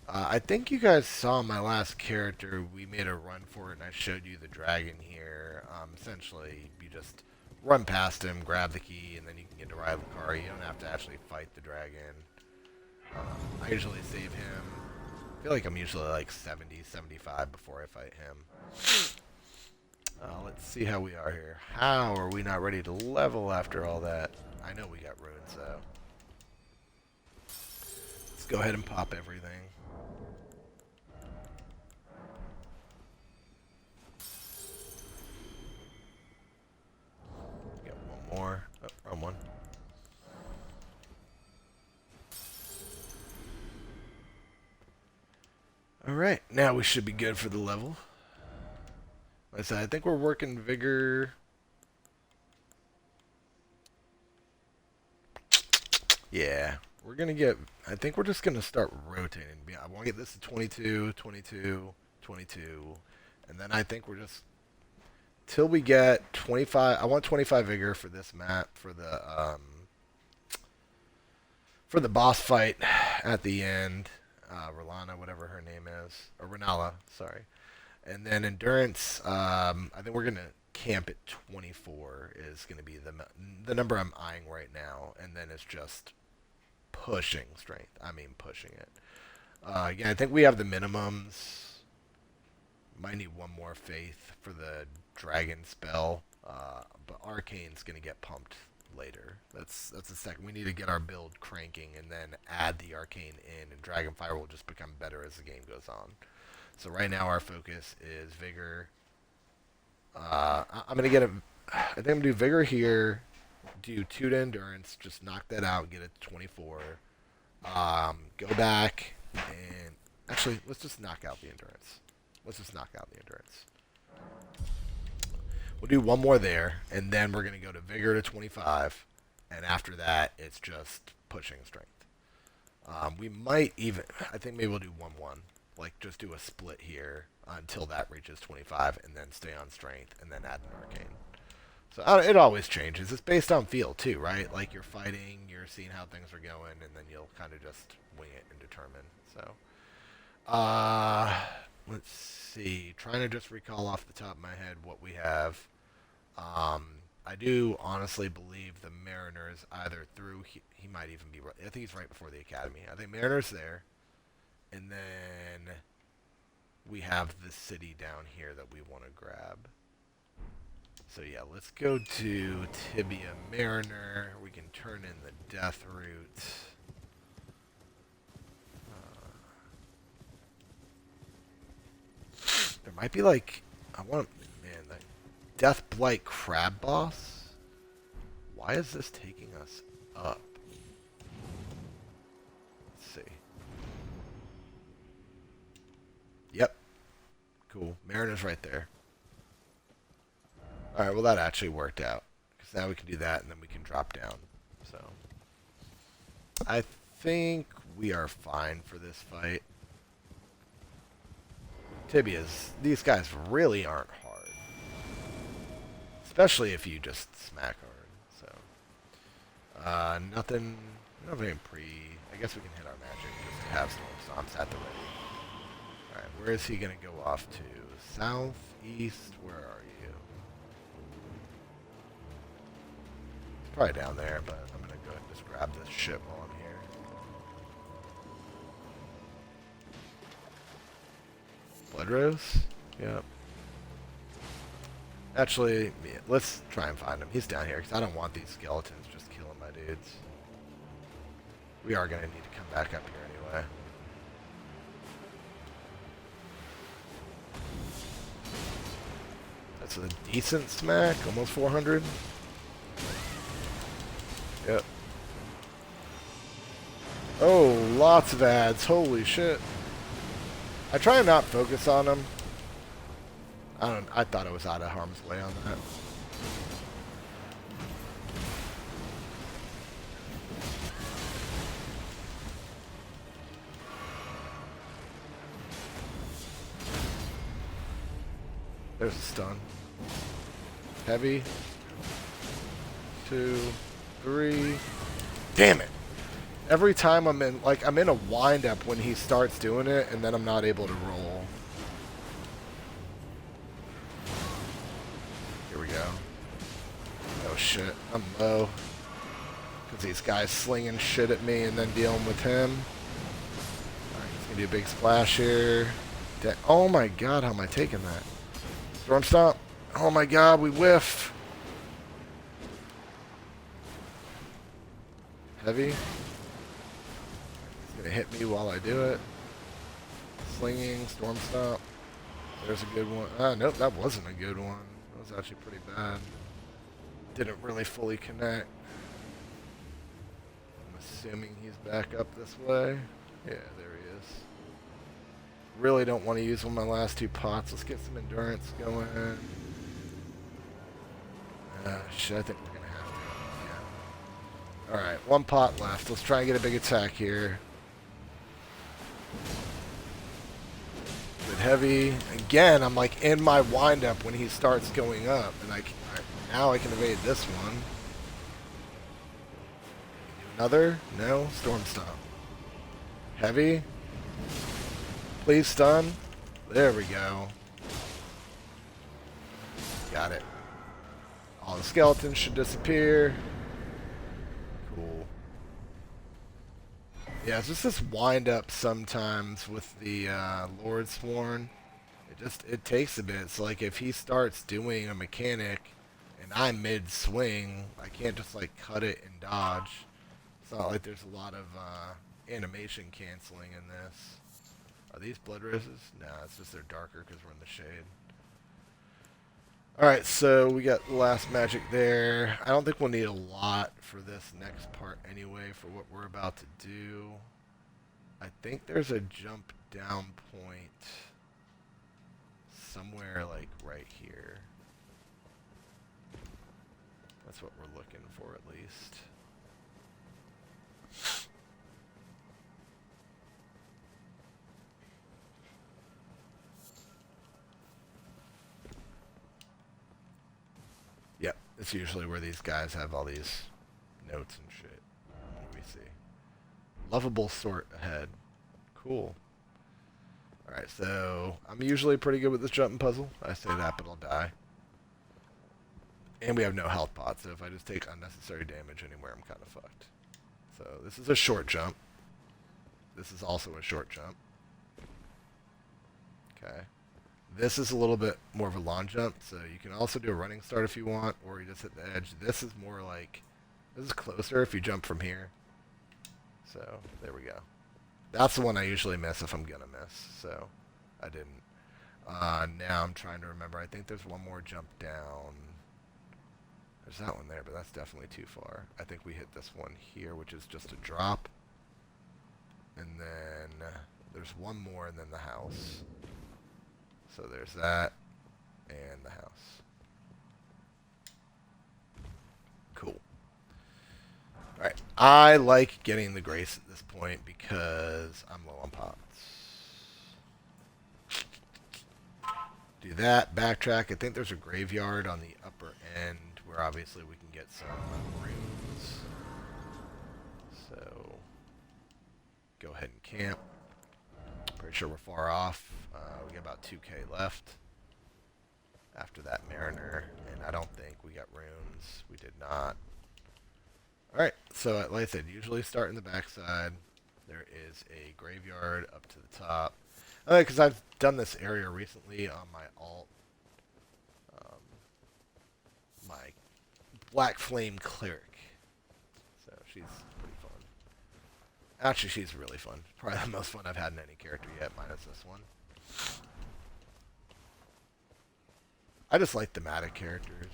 I think you guys saw my last character. We made a run for it, and I showed you the dragon here. Essentially, you just run past him, grab the key, and then you can get to Raya Lucaria. You don't have to actually fight the dragon. I usually save him. I feel like I'm usually like 70, 75 before I fight him. Let's see how we are here. How are we not ready to level after all that? I know we got runes, though. Let's go ahead and pop everything. Got one more. Oh, wrong one. Alright, now we should be good for the level. Like I said, I think we're working vigor. Yeah, we're going to get... I think we're just going to start rotating. I want to get this to 22, 22, 22. And then I think we're just... Till we get 25... I want 25 vigor for this map, for the boss fight at the end. Rolana, whatever her name is. Or Renala, sorry. And then endurance, I think we're going to camp at 24 is going to be the number I'm eyeing right now. And then it's just pushing strength. I mean pushing it. Again, I think we have the minimums. Might need one more faith for the dragon spell. But arcane's going to get pumped later. That's the second. We need to get our build cranking and then add the arcane in. And Dragonfire will just become better as the game goes on. So right now our focus is vigor. I'm gonna get I think I'm gonna do vigor here. Do 2 to endurance. Just knock that out. Get it to 24. Go back and actually let's just knock out the endurance. We'll do one more there, and then we're gonna go to vigor to 25, and after that it's just pushing strength. We might even. I think maybe we'll do 1-1. Like, just do a split here until that reaches 25, and then stay on strength, and then add an arcane. So it always changes. It's based on feel, too, right? Like, you're fighting, you're seeing how things are going, and then you'll kind of just wing it and determine. So, let's see. Trying to just recall off the top of my head what we have. I do honestly believe the Mariner's either through... He might even be... I think he's right before the Academy. I think Mariner's there. And then we have the city down here that we want to grab. So yeah, let's go to Tibia Mariner. We can turn in the death route. There might be like... Man, the Death Blight Crab Boss? Why is this taking us up? Let's see. Yep. Cool. Mariner's right there. Alright, well that actually worked out. Because now we can do that and then we can drop down. So, I think we are fine for this fight. Tibias, these guys really aren't hard. Especially if you just smack hard. So, nothing, I guess we can hit our magic just to have Storm Stomps at the ready. Alright, where is he going to go off to? South, east, where are you? It's probably down there, but I'm going to go ahead and just grab this ship while I'm here. Bloodrose? Yep. Actually, yeah, let's try and find him. He's down here, because I don't want these skeletons just killing my dudes. We are going to need to come back up here anyway. That's a decent smack, almost 400. Yep. Oh, lots of ads. Holy shit. I try and not focus on them. I thought I was out of harm's way on that. There's a stun. Heavy. 2, 3. Damn it. Every time I'm in a wind up when he starts doing it, and then I'm not able to roll. Here we go. Oh shit, I'm low. Because these guys slinging shit at me and then dealing with him. Alright, he's gonna do a big splash here. Oh my god, how am I taking that? Storm Stomp. Oh my god, we whiff. Heavy. He's gonna hit me while I do it. Slinging, Storm Stomp. There's a good one. Nope, that wasn't a good one. That was actually pretty bad. Didn't really fully connect. I'm assuming he's back up this way. Yeah, there he is. Really don't want to use one of my last 2 pots. Let's get some endurance going. Shit, I think we're going to have to. Yeah. Alright, 1 pot left. Let's try and get a big attack here. Good heavy. Again, I'm like in my windup when he starts going up. And now I can evade this one. Another? No? Storm Stomp. Heavy. Please stun. There we go. Got it. All the skeletons should disappear. Cool. Yeah, it's just this wind up sometimes with the Lord Sworn. It takes a bit. It's like if he starts doing a mechanic and I'm mid swing, I can't just like cut it and dodge. It's not like there's a lot of animation canceling in this. Are these blood roses? No, it's just they're darker because we're in the shade. Alright, so we got the last magic there. I don't think we'll need a lot for this next part anyway for what we're about to do. I think there's a jump down point somewhere like right here. That's what we're looking for at least. Yep, it's usually where these guys have all these notes and shit. Let me see. Lovable sort ahead. Cool. Alright, so I'm usually pretty good with this jumping puzzle. I say that, but I'll die. And we have no health pots, so if I just take unnecessary damage anywhere, I'm kind of fucked. So this is a short jump. This is also a short jump. Okay. This is a little bit more of a long jump, so you can also do a running start if you want, or you just hit the edge. This is more like, this is closer if you jump from here. So, there we go. That's the one I usually miss if I'm gonna miss, so I didn't. Now I'm trying to remember. I think there's one more jump down. There's that one there, but that's definitely too far. I think we hit this one here, which is just a drop. And then there's one more and then the house. So there's that and the house. Cool. Alright, I like getting the grace at this point because I'm low on pots. Do that, backtrack. I think there's a graveyard on the upper end where obviously we can get some runes. So, go ahead and camp. Pretty sure we're far off. We got about 2k left after that Mariner, and I don't think we got runes. We did not. Alright, so like I said, usually start in the backside. There is a graveyard up to the top. Because I've done this area recently on my alt. My Black Flame Cleric. So she's pretty fun. Actually, she's really fun. Probably the most fun I've had in any character yet, minus this one. I just like thematic characters.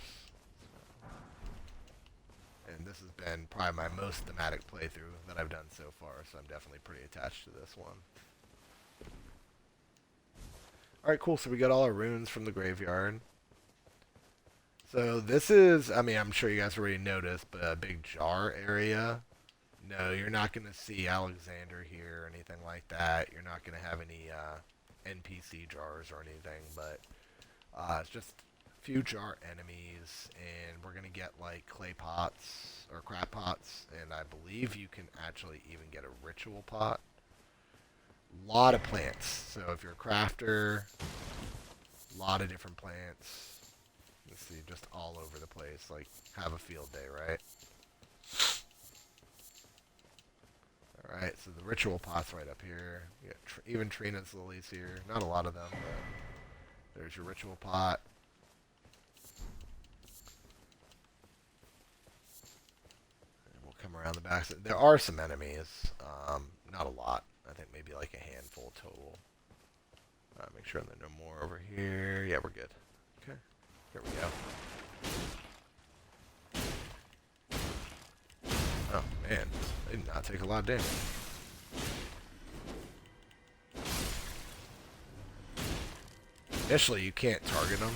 And this has been probably my most thematic playthrough that I've done so far, so I'm definitely pretty attached to this one. Alright, cool. So we got all our runes from the graveyard. So this is, I mean, I'm sure you guys already noticed, but a big jar area. No, you're not going to see Alexander here or anything like that. You're not going to have any NPC jars or anything, but it's just a few jar enemies, and we're going to get like clay pots or crab pots, and I believe you can actually even get a ritual pot. Lot of plants. So if you're a crafter, a lot of different plants. Let's see, just all over the place. Like, have a field day, right? Alright, so the ritual pot's right up here. You got even Trina's lilies here. Not a lot of them, but there's your ritual pot. And we'll come around the back. There are some enemies. Not a lot. I think maybe like a handful total. Make sure there are no more over here. Yeah, we're good. Okay. Here we go. Oh, man. They did not take a lot of damage. Initially, you can't target them.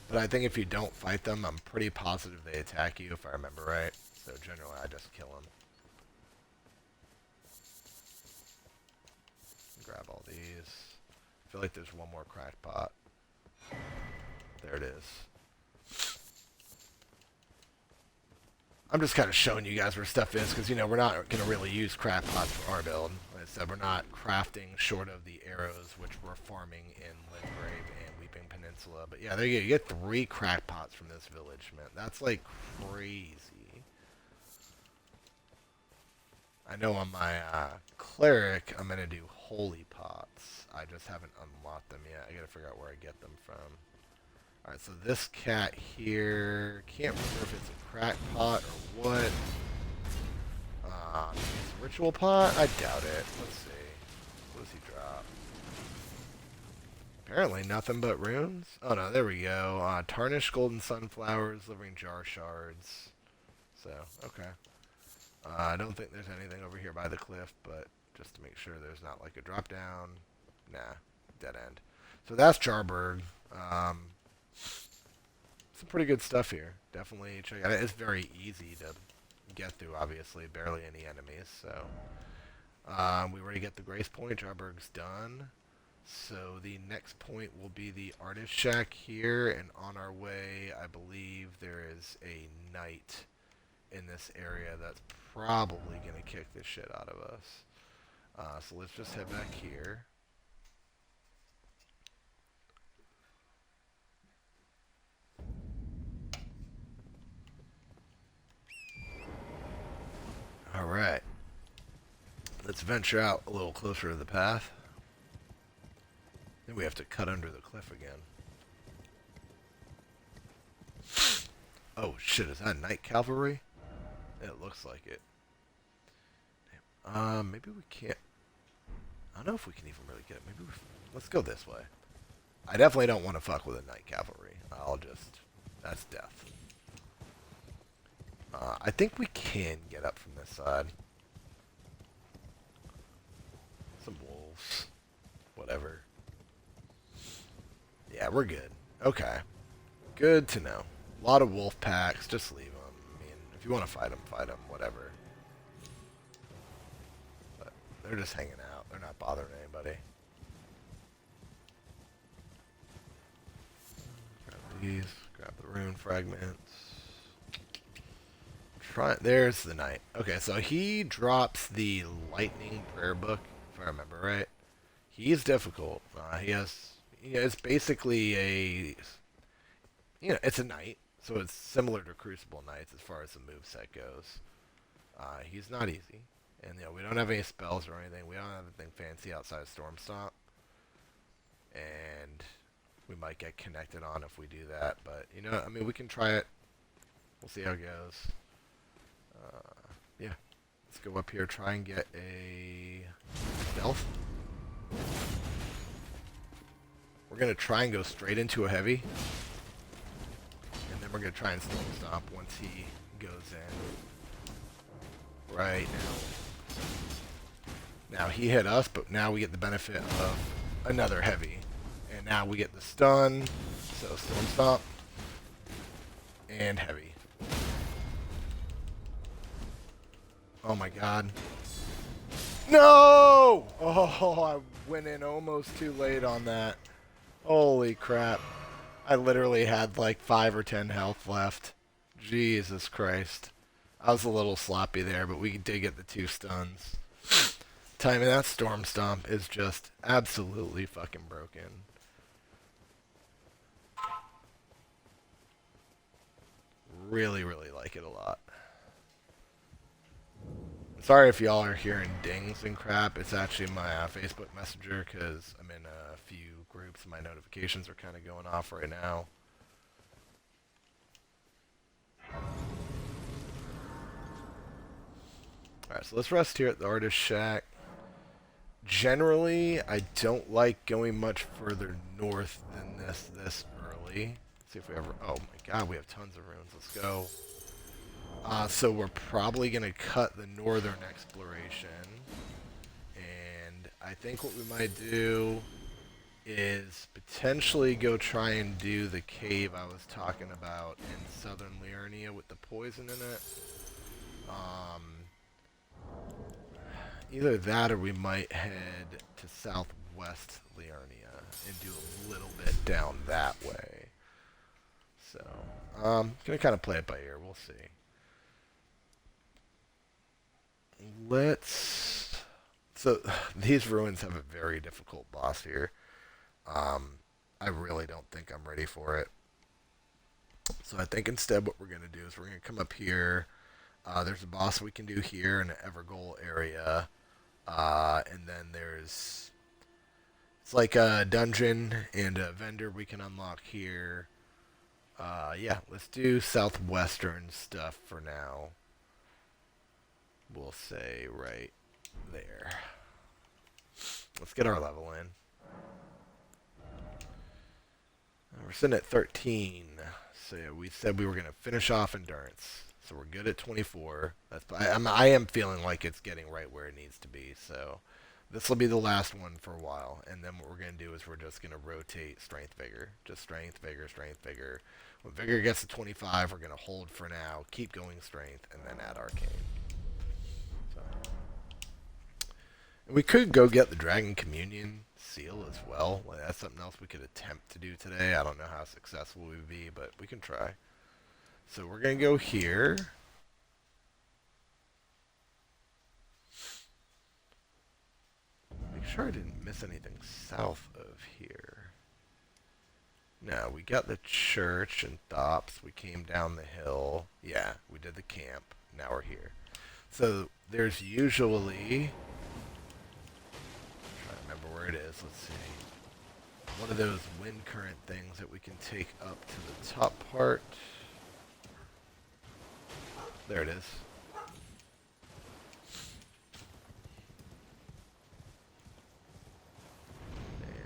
But I think if you don't fight them, I'm pretty positive they attack you, if I remember right. So generally, I just kill them. Grab all these. I feel like there's one more crack pot. There it is. I'm just kind of showing you guys where stuff is, because, you know, we're not going to really use craft pots for our build. Like I said, we're not crafting short of the arrows, which we're farming in Limgrave and Weeping Peninsula. But yeah, there you go. You get 3 crack pots from this village, man. That's, like, crazy. I know on my cleric, I'm going to do holy pots. I just haven't unlocked them yet. I got to figure out where I get them from. Alright, so this cat here, can't remember if it's a crack pot or what. It's a ritual pot? I doubt it. Let's see. What does he drop? Apparently nothing but runes. Oh no, there we go. Tarnished golden sunflowers, delivering jar shards. So, okay. I don't think there's anything over here by the cliff, but just to make sure there's not like a drop down. Nah, dead end. So that's Jarberg. Some pretty good stuff here. Definitely check it out. It's very easy to get through, obviously. Barely any enemies, so. We already get the grace point. Jarberg's done. So the next point will be the artist shack here, and on our way, I believe there is a knight in this area that's probably going to kick the shit out of us. So let's just head back here. Alright. Let's venture out a little closer to the path. Then we have to cut under the cliff again. Oh shit, is that night cavalry? It looks like it. Maybe we can't. I don't know if we can even really get it. Maybe let's go this way. I definitely don't want to fuck with a night cavalry. That's death. I think we can get up from this side. Some wolves. Whatever. Yeah, we're good. Okay. Good to know. A lot of wolf packs. Just leave them. I mean, if you want to fight them, whatever. But they're just hanging out. They're not bothering anybody. Grab these. Grab the rune fragments. There's the knight. Okay, so he drops the lightning prayer book, if I remember right. He's difficult. It's basically it's a knight, so it's similar to Crucible Knights as far as the moveset goes. He's not easy, and we don't have any spells or anything. We don't have anything fancy outside of Storm Stomp, and we might get connected on if we do that. But I mean, we can try it. We'll see how it goes. Yeah, let's go up here, try and get a stealth. We're going to try and go straight into a heavy. we're going to try and Storm Stomp once he goes in. Right now. Now, he hit us, but now we get the benefit of another heavy. And now we get the stun. So, Storm Stomp. And heavy. Oh my god. No! Oh, I went in almost too late on that. Holy crap. I literally had like 5 or 10 health left. Jesus Christ. I was a little sloppy there, but we did get the 2 stuns. Timing that Storm Stomp is just absolutely fucking broken. Really, really like it a lot. Sorry if y'all are hearing dings and crap. It's actually my Facebook Messenger because I'm in a few groups and my notifications are kind of going off right now. Alright, so let's rest here at the Artist Shack. Generally, I don't like going much further north than this early. Let's see if we ever... Oh my god, we have tons of runes. Let's go. So we're probably going to cut the northern exploration. And I think what we might do is potentially go try and do the cave I was talking about in southern Liurnia with the poison in it. Either that or we might head to southwest Liurnia and do a little bit down that way. So, gonna kind of play it by ear. We'll see. So, these ruins have a very difficult boss here. I really don't think I'm ready for it. So I think instead what we're going to do is we're going to come up here. There's a boss we can do here in the Evergoal area. And then there's... It's like a dungeon and a vendor we can unlock here. Yeah, let's do southwestern stuff for now. We'll say right there. Let's get our level in. We're sitting at 13. So yeah, we said we were going to finish off endurance. So we're good at 24. I am feeling like it's getting right where it needs to be. So this will be the last one for a while. And then what we're going to do is we're just going to rotate strength, vigor. Just strength, vigor, strength, vigor. When vigor gets to 25, we're going to hold for now. Keep going strength and then add arcane. So. And we could go get the Dragon Communion seal as well. Like, that's something else we could attempt to do today. I don't know how successful we would be, but we can try. So we're going to go here. Make sure I didn't miss anything south of here. No, we got the church and Thops. We came down the hill. Yeah, we did the camp. Now we're here. So there's usually... I'm trying to remember where it is. Let's see. One of those wind current things that we can take up to the top part. There it is.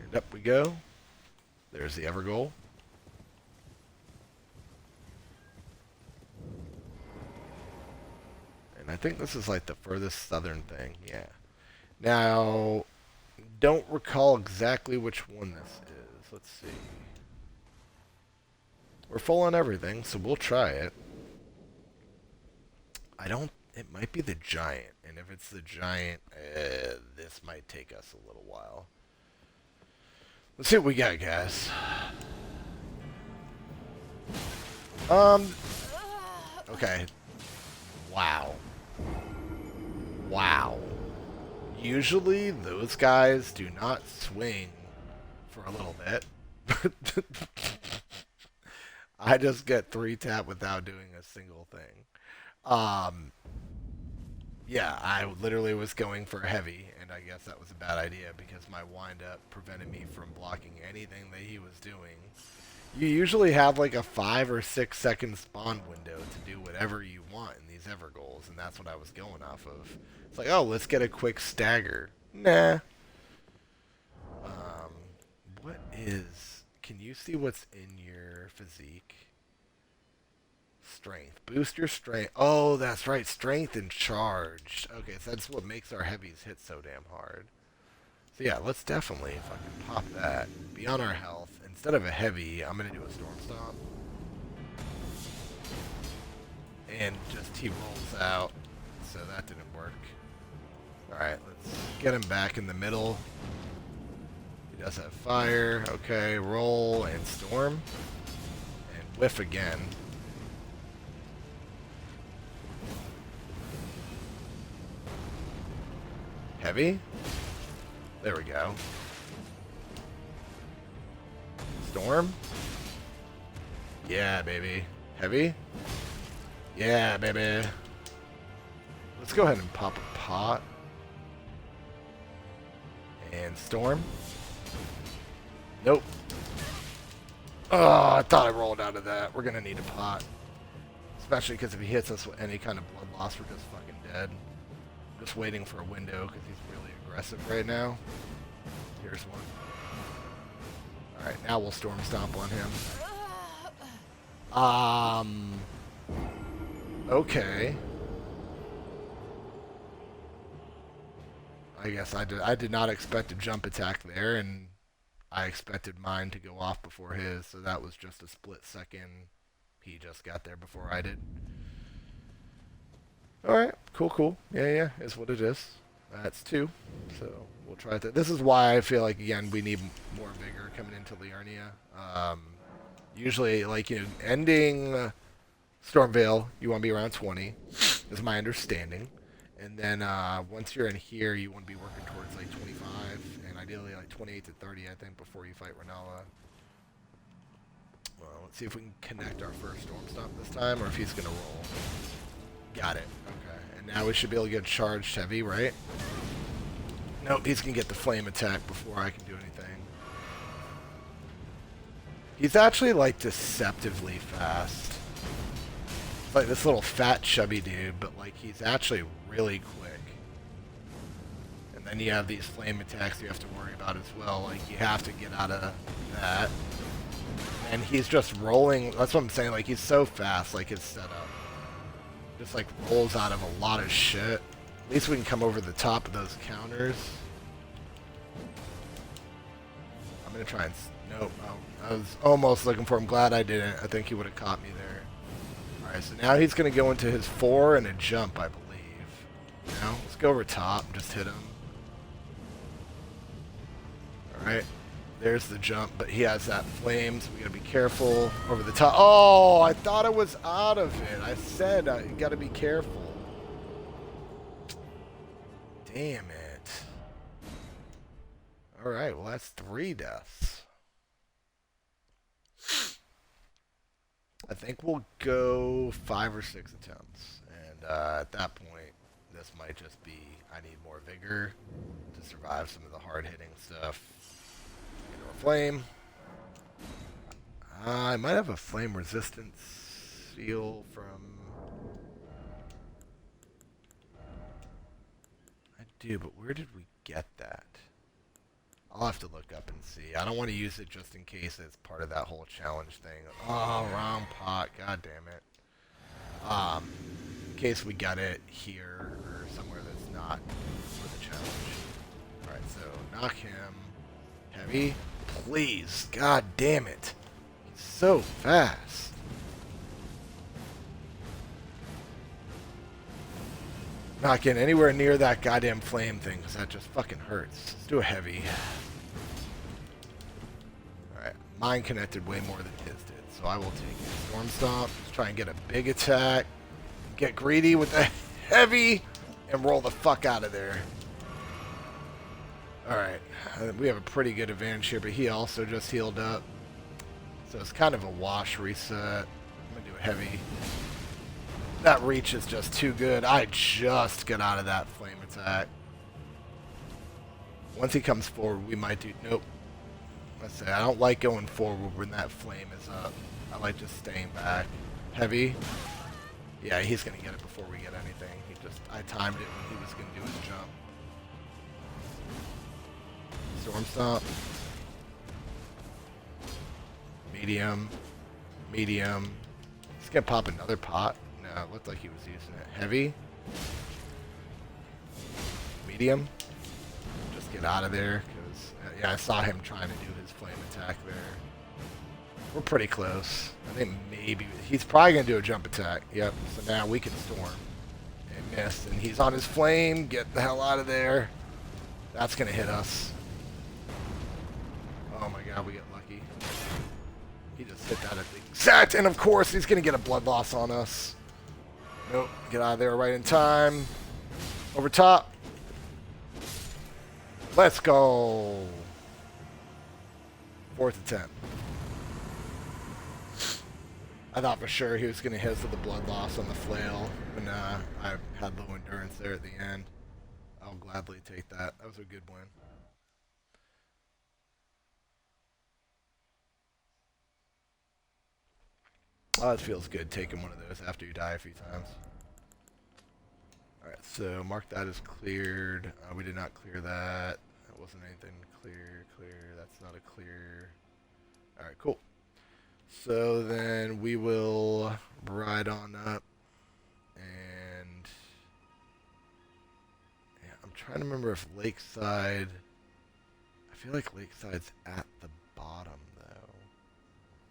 And up we go. There's the Evergoal. And I think this is like the furthest southern thing. Yeah. Now, don't recall exactly which one this is. Let's see. We're full on everything, so we'll try it. It might be the giant, and if it's the giant, this might take us a little while. Let's see what we got, guys. Okay. Wow. Wow. Usually, those guys do not swing for a little bit. I just get 3-tap without doing a single thing. Yeah, I literally was going for heavy, and I guess that was a bad idea because my wind-up prevented me from blocking anything that he was doing. You usually have like a 5 or 6 second spawn window to do whatever you want in these Evergoals, and that's what I was going off of. It's like, oh, let's get a quick stagger. Nah. What is... Can you see what's in your physique? Strength. Boost your strength. Oh, that's right. Strength and charged. Okay, so that's what makes our heavies hit so damn hard. So yeah, let's definitely fucking pop that. Be on our health. Instead of a heavy, I'm going to do a storm stomp. And just he rolls out. So that didn't work. Alright, let's get him back in the middle. He does have fire. Okay, roll and storm. And whiff again. Heavy. There we go. Storm. Yeah, baby. Heavy. Yeah, baby. Let's go ahead and pop a pot. And storm. Nope. Oh, I thought I rolled out of that. We're going to need a pot. Especially because if he hits us with any kind of blood loss, we're just fucking dead. I'm just waiting for a window because he's really aggressive right now. Here's one. Alright, now we'll storm stomp on him. Okay. I guess I did not expect a jump attack there, and I expected mine to go off before his, so that was just a split second. He just got there before I did. Alright, cool. Yeah, is what it is. That's 2, so we'll try that. This is why I feel like, again, we need more vigor coming into Liurnia. Usually, like, you know, ending Stormvale, you want to be around 20, is my understanding. And then once you're in here, you want to be working towards like 25, and ideally like 28 to 30, I think, before you fight Renala. Well, let's see if we can connect our first Storm Stomp this time, or if he's going to roll. Got it. Okay. And now we should be able to get charged heavy, right? Nope, he's going to get the flame attack before I can do anything. He's actually like deceptively fast. It's like this little fat chubby dude, but like he's actually really quick. And then you have these flame attacks you have to worry about as well. Like you have to get out of that. And he's just rolling. That's what I'm saying. Like he's so fast. Like his setup just like rolls out of a lot of shit. At least we can come over the top of those counters. I'm gonna try and nope. Oh, I was almost looking for him. Glad I didn't. I think he would have caught me there. All right. So now he's gonna go into his 4 and a jump, I believe. Now let's go over top. And just hit him. All right. There's the jump, but he has that flame, so we gotta be careful over the top. Oh, I thought I was out of it. I said you gotta be careful. Damn it. All right, well that's 3 deaths. I think we'll go 5 or 6 attempts, and at that point, this might just be I need more vigor to survive some of the hard-hitting stuff. Flame. I might have a flame resistance seal from... I do, but where did we get that? I'll have to look up and see. I don't want to use it just in case it's part of that whole challenge thing. Oh, wrong pot. God damn it. In case we got it here or somewhere that's not for the challenge. Alright, so knock him. Heavy. Please, god damn it. He's so fast. Not getting anywhere near that goddamn flame thing, because that just fucking hurts. Let's do a heavy. Alright, mine connected way more than his did, so I will take it. Storm Stomp, let's try and get a big attack. Get greedy with the heavy, and roll the fuck out of there. Alright, we have a pretty good advantage here, but he also just healed up. So it's kind of a wash reset. I'm going to do a heavy. That reach is just too good. I just got out of that flame attack. Once he comes forward, we might do... Nope. Let's say, I don't like going forward when that flame is up. I like just staying back. Heavy. Yeah, he's going to get it before we get anything. I timed it when he was going to do his jump. Storm Stomp. Medium. Medium. He's gonna pop another pot. No, it looked like he was using it. Heavy. Medium. Just get out of there, because yeah, I saw him trying to do his flame attack there. We're pretty close. I think maybe he's probably gonna do a jump attack. Yep. So now we can storm. And missed, and he's on his flame. Get the hell out of there. That's gonna hit us. Oh my god, we get lucky. He just hit that at the exact, and of course he's gonna get a blood loss on us. Nope. Get out of there right in time. Over top. Let's go. 4th attempt. I thought for sure he was going to hit us with the blood loss on the flail, but nah, I had low endurance there at the end. I'll gladly take that. That was a good win. Oh, it feels good taking one of those after you die a few times. Alright, so mark that as cleared. We did not clear that. That wasn't anything clear. That's not a clear. Alright, cool. So then we will ride on up, and yeah, I'm trying to remember if Lakeside, I feel like Lakeside's at the bottom though.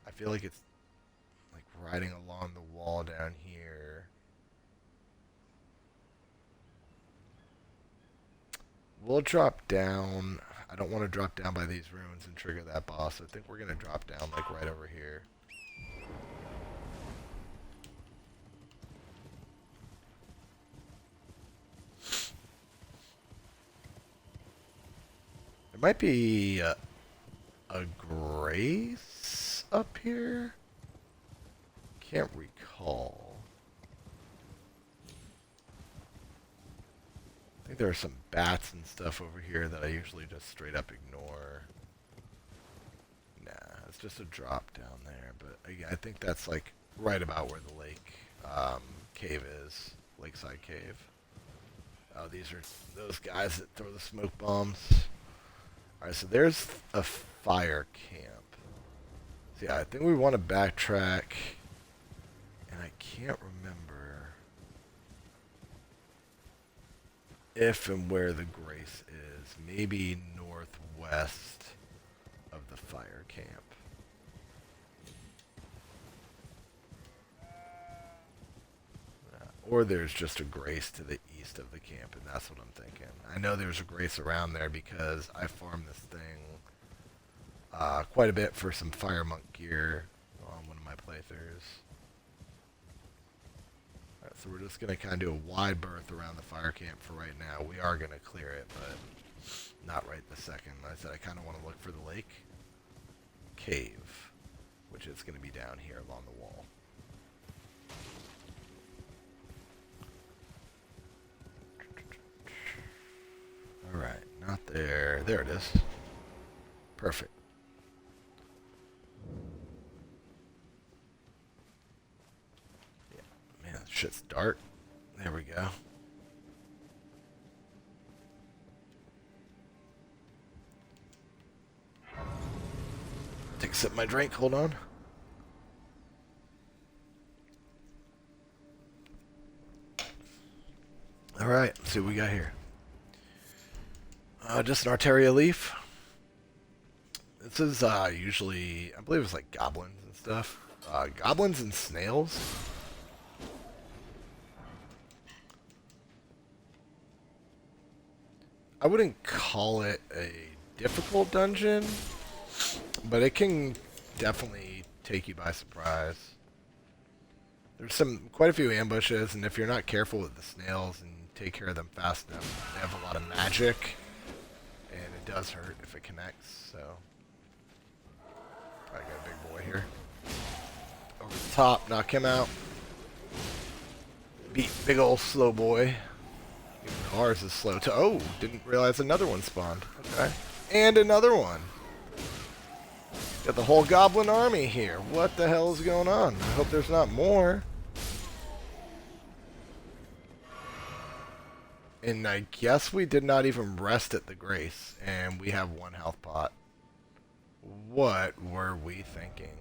I feel like it's like riding along the wall down here. We'll drop down. I don't want to drop down by these ruins and trigger that boss. I think we're going to drop down like right over here. There might be a grace up here. Can't recall. I think there are some bats and stuff over here that I usually just straight up ignore. Nah, it's just a drop down there. But again, I think that's like right about where the lake cave is. Lakeside Cave. Oh, these are those guys that throw the smoke bombs. Alright, so there's a fire camp. So yeah, I think we want to backtrack. And I can't remember if and where the grace is. Maybe northwest of the fire camp. Or there's just a grace to the east of the camp, and that's what I'm thinking. I know there's a grace around there because I farmed this thing quite a bit for some fire monk gear on one of my playthroughs. Alright, so we're just going to kind of do a wide berth around the fire camp for right now. We are going to clear it, but not right this second. I said I kind of want to look for the lake cave, which is going to be down here along the wall. Alright, not there. There it is. Perfect. Yeah, man, this shit's dark. There we go. Take a sip of my drink, hold on. Alright, let's see what we got here. Just an Arteria leaf. This is usually, I believe it's like goblins and stuff. Goblins and snails. I wouldn't call it a difficult dungeon, but it can definitely take you by surprise. There's quite a few ambushes, and if you're not careful with the snails and take care of them fast enough, they have a lot of magic. And it does hurt if it connects, so probably got a big boy here. Over the top, knock him out. Beat big old slow boy. Even though ours is slow too. Oh, didn't realize another one spawned. Okay. And another one. Got the whole goblin army here. What the hell is going on? I hope there's not more. And I guess we did not even rest at the grace, and we have 1 health pot. What were we thinking?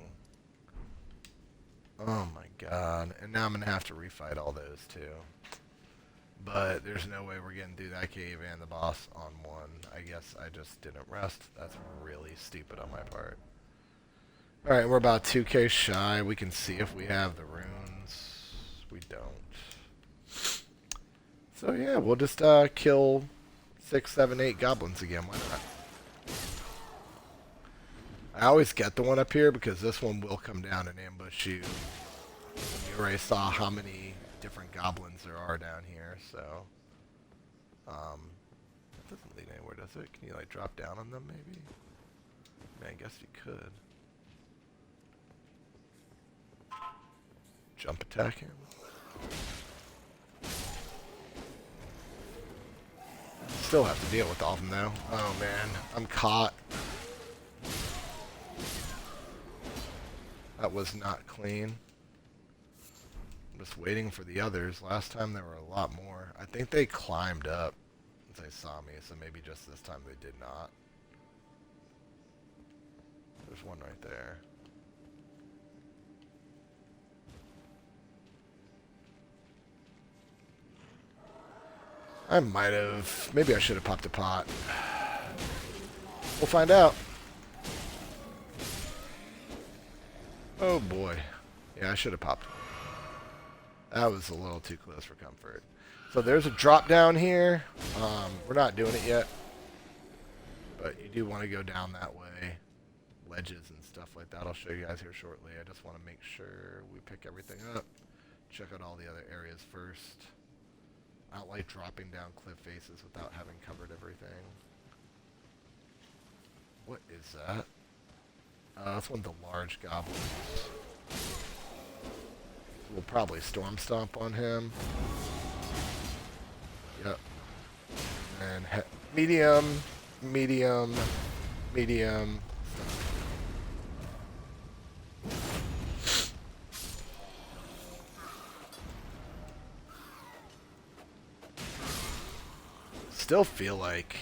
Oh my god. And now I'm going to have to refight all those too. But there's no way we're getting through that cave and the boss on one. I guess I just didn't rest. That's really stupid on my part. Alright, we're about 2k shy. We can see if we have the runes. We don't. So yeah, we'll just kill 6, 7, 8 goblins again. Why not? I always get the one up here because this one will come down and ambush you. You already saw how many different goblins there are down here, so... that doesn't lead anywhere, does it? Can you, like, drop down on them, maybe? I mean, I guess you could. Jump attack him. Still have to deal with all of them, though. Oh, man. I'm caught. That was not clean. I'm just waiting for the others. Last time there were a lot more. I think they climbed up as they saw me, so maybe just this time they did not. There's one right there. I might have. Maybe I should have popped a pot. We'll find out. Oh boy. Yeah, I should have popped. That was a little too close for comfort. So there's a drop down here. We're not doing it yet. But you do want to go down that way. Ledges and stuff like that. I'll show you guys here shortly. I just want to make sure we pick everything up. Check out all the other areas first. I don't like dropping down cliff faces without having covered everything. What is that? That's one of the large goblins. We'll probably storm stomp on him. Yep. And medium, medium, medium. Still feel like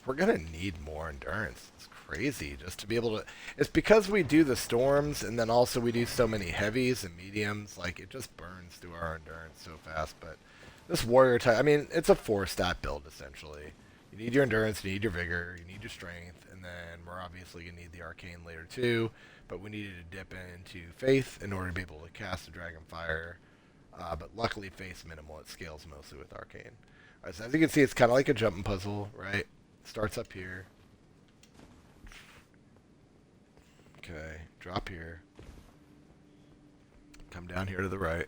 we're gonna need more endurance. It's crazy just to be able to. It's because we do the storms and then also we do so many heavies and mediums. Like it just burns through our endurance so fast. But this warrior type, I mean, it's a 4-stat build essentially. You need your endurance, you need your vigor, you need your strength, and then we're obviously gonna need the arcane later too. But we needed to dip into faith in order to be able to cast the dragon fire. But luckily, faith's minimal. It scales mostly with arcane. Alright, so as you can see, it's kind of like a jumping puzzle, right? Starts up here. Okay, drop here. Come down here to the right.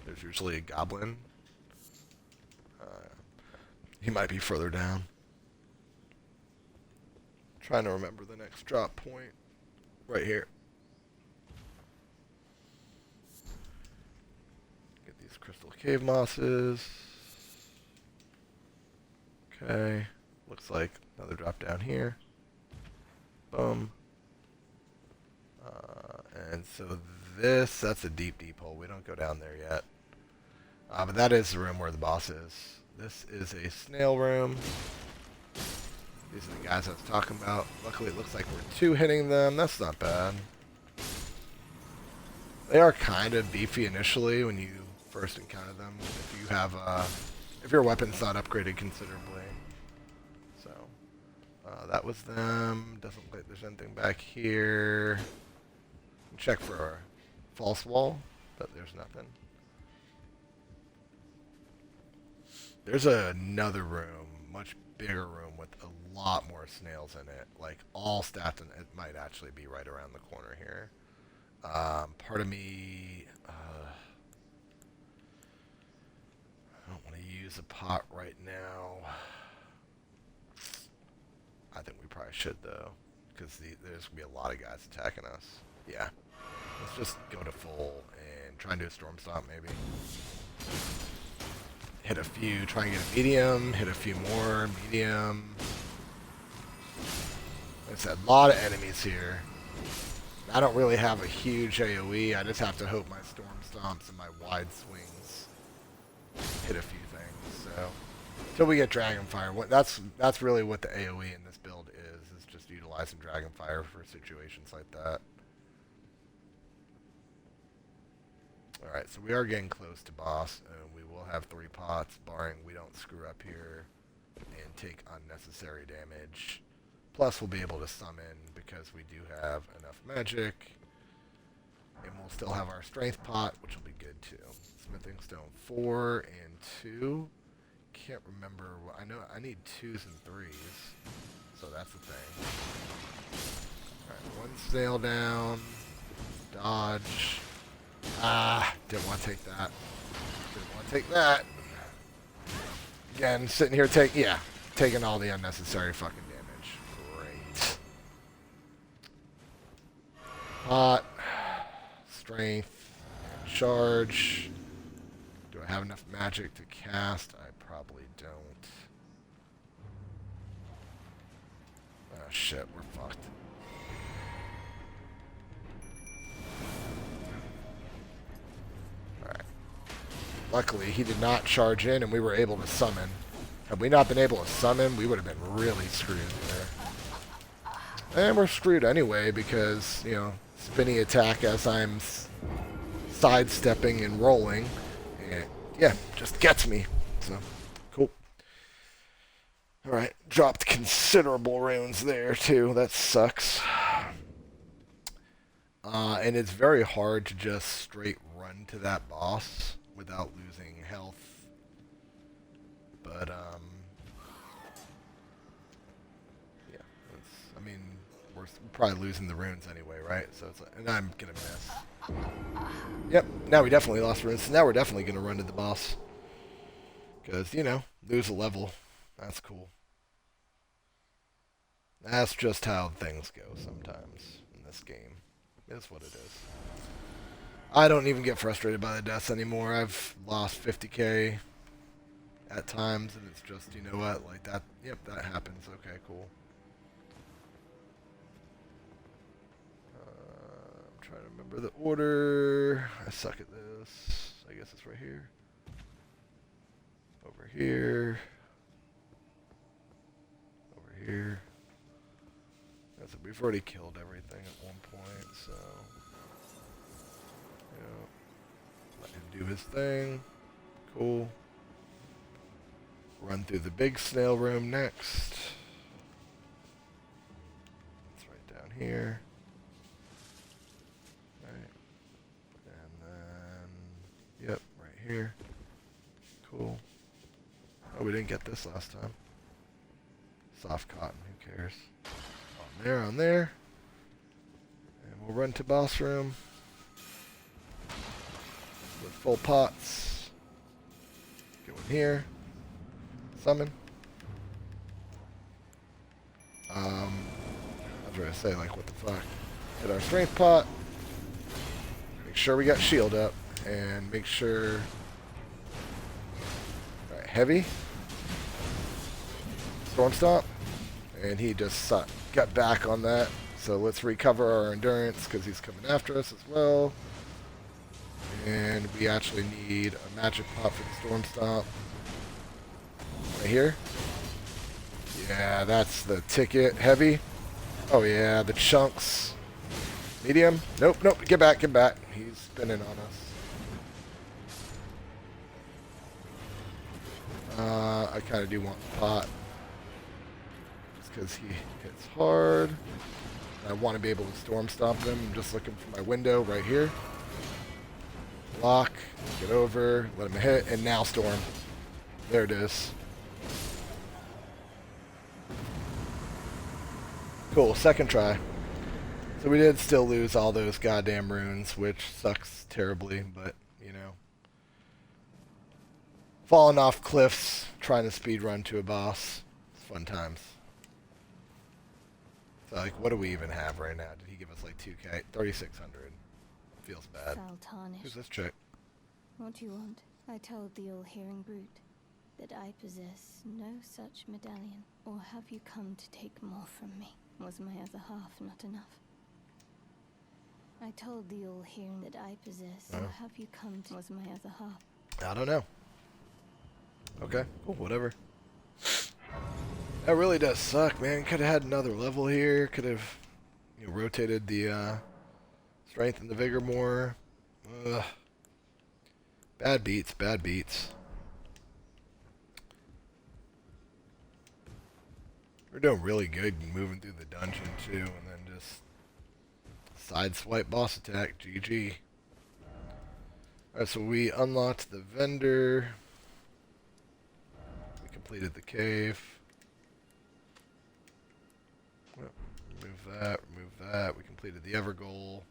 There's usually a goblin. He might be further down. Trying to remember the next drop point. Right here. Get these crystal cave mosses. Okay. Looks like another drop down here. Boom. And so that's a deep, deep hole. We don't go down there yet. But that is the room where the boss is. This is a snail room. These are the guys I was talking about. Luckily, it looks like we're 2-hitting them. That's not bad. They are kind of beefy initially when you first encounter them. If you have, if your weapon's not upgraded considerably. So, that was them. Doesn't look like there's anything back here. Check for a false wall, but there's nothing. There's another room, much bigger room with a lot more snails in it, like all stacked, and it might actually be right around the corner here. Part of me, I don't want to use a pot right now. I think we probably should though, because there's gonna be a lot of guys attacking us. Yeah, let's just go to full and try and do a storm stomp maybe. Hit a few, try and get a medium, hit a few more, medium. Like I said, a lot of enemies here. I don't really have a huge AoE, I just have to hope my storm stomps and my wide swings hit a few things, so. Until we get Dragonfire, that's really what the AoE in this build is just utilizing Dragonfire for situations like that. Alright, so we are getting close to boss, and we will have 3 pots, barring we don't screw up here and take unnecessary damage. Plus, we'll be able to summon because we do have enough magic. And we'll still have our strength pot, which will be good too. Smithing stone 4 and 2. Can't remember. I know I need 2s and 3s. So that's the thing. Alright, 1 snail down. Dodge. Ah, didn't want to take that. Didn't want to take that. Again, sitting here taking all the unnecessary fucking damage. Great. Pot. Strength. Charge. Do I have enough magic to cast? I probably don't. Oh shit, we're fucked. Alright. Luckily, he did not charge in and we were able to summon. Had we not been able to summon, we would have been really screwed there. And we're screwed anyway because, you know, spinny attack as I'm sidestepping and rolling. And yeah, just gets me. So, cool. Alright, dropped considerable runes there too. That sucks. And it's very hard to just straight run to that boss without losing health. But, yeah, I mean, we're probably losing the runes anyway, right? So it's like, and I'm gonna miss. Yep, now we definitely lost runes, so now we're definitely gonna run to the boss. Because, you know, lose a level. That's cool. That's just how things go sometimes in this game. It's what it is. I don't even get frustrated by the deaths anymore. I've lost 50k at times, and it's just, you know what, like that, yep, that happens. Okay, cool. I'm trying to remember the order. I suck at this. I guess it's right here. Over here. Over here. That's it. We've already killed everything at one point, so... Yeah. Let him do his thing. Cool. Run through the big snail room next. It's right down here. Right. And then... Yep, right here. Cool. Oh, we didn't get this last time. Soft cotton, who cares? On there. And we'll run to boss room. With full pots. Go in here. Summon. I was going to say, like, what the fuck? Hit our strength pot. Make sure we got shield up. And make sure... Alright, heavy. Storm Stomp. And he just got back on that. So let's recover our endurance because he's coming after us as well. And we actually need a magic pot for the Storm Stomp. Right here. Yeah, that's the ticket. Heavy. Oh yeah, the chunks. Medium. Nope, nope. Get back, get back. He's spinning on us. I kind of do want the pot. Because he hits hard. I want to be able to storm stomp him. I'm just looking for my window right here. Block, get over, let him hit, and now storm. There it is. Cool, second try. So we did still lose all those goddamn runes, which sucks terribly, but, you know. Falling off cliffs, trying to speedrun to a boss. It's fun times. So, like, what do we even have right now? Did he give us, like, 2k? 3,600. Feels bad. Foul tarnish. Who's this chick? What do you want? I told the all-hearing brute that I possess no such medallion. Or have you come to take more from me? Was my other half not enough? I told the all-hearing that I possess. Or have you come to... Was my other half? I don't know. Okay, cool, whatever. That really does suck, man. Could have had another level here. Could have, you know, rotated the strength and the vigor more. Ugh. Bad beats, bad beats. We're doing really good moving through the dungeon too, and then just side swipe boss attack. GG. Alright, so we unlocked the vendor. We completed the cave. Well, remove that, remove that. We completed the Ever goal.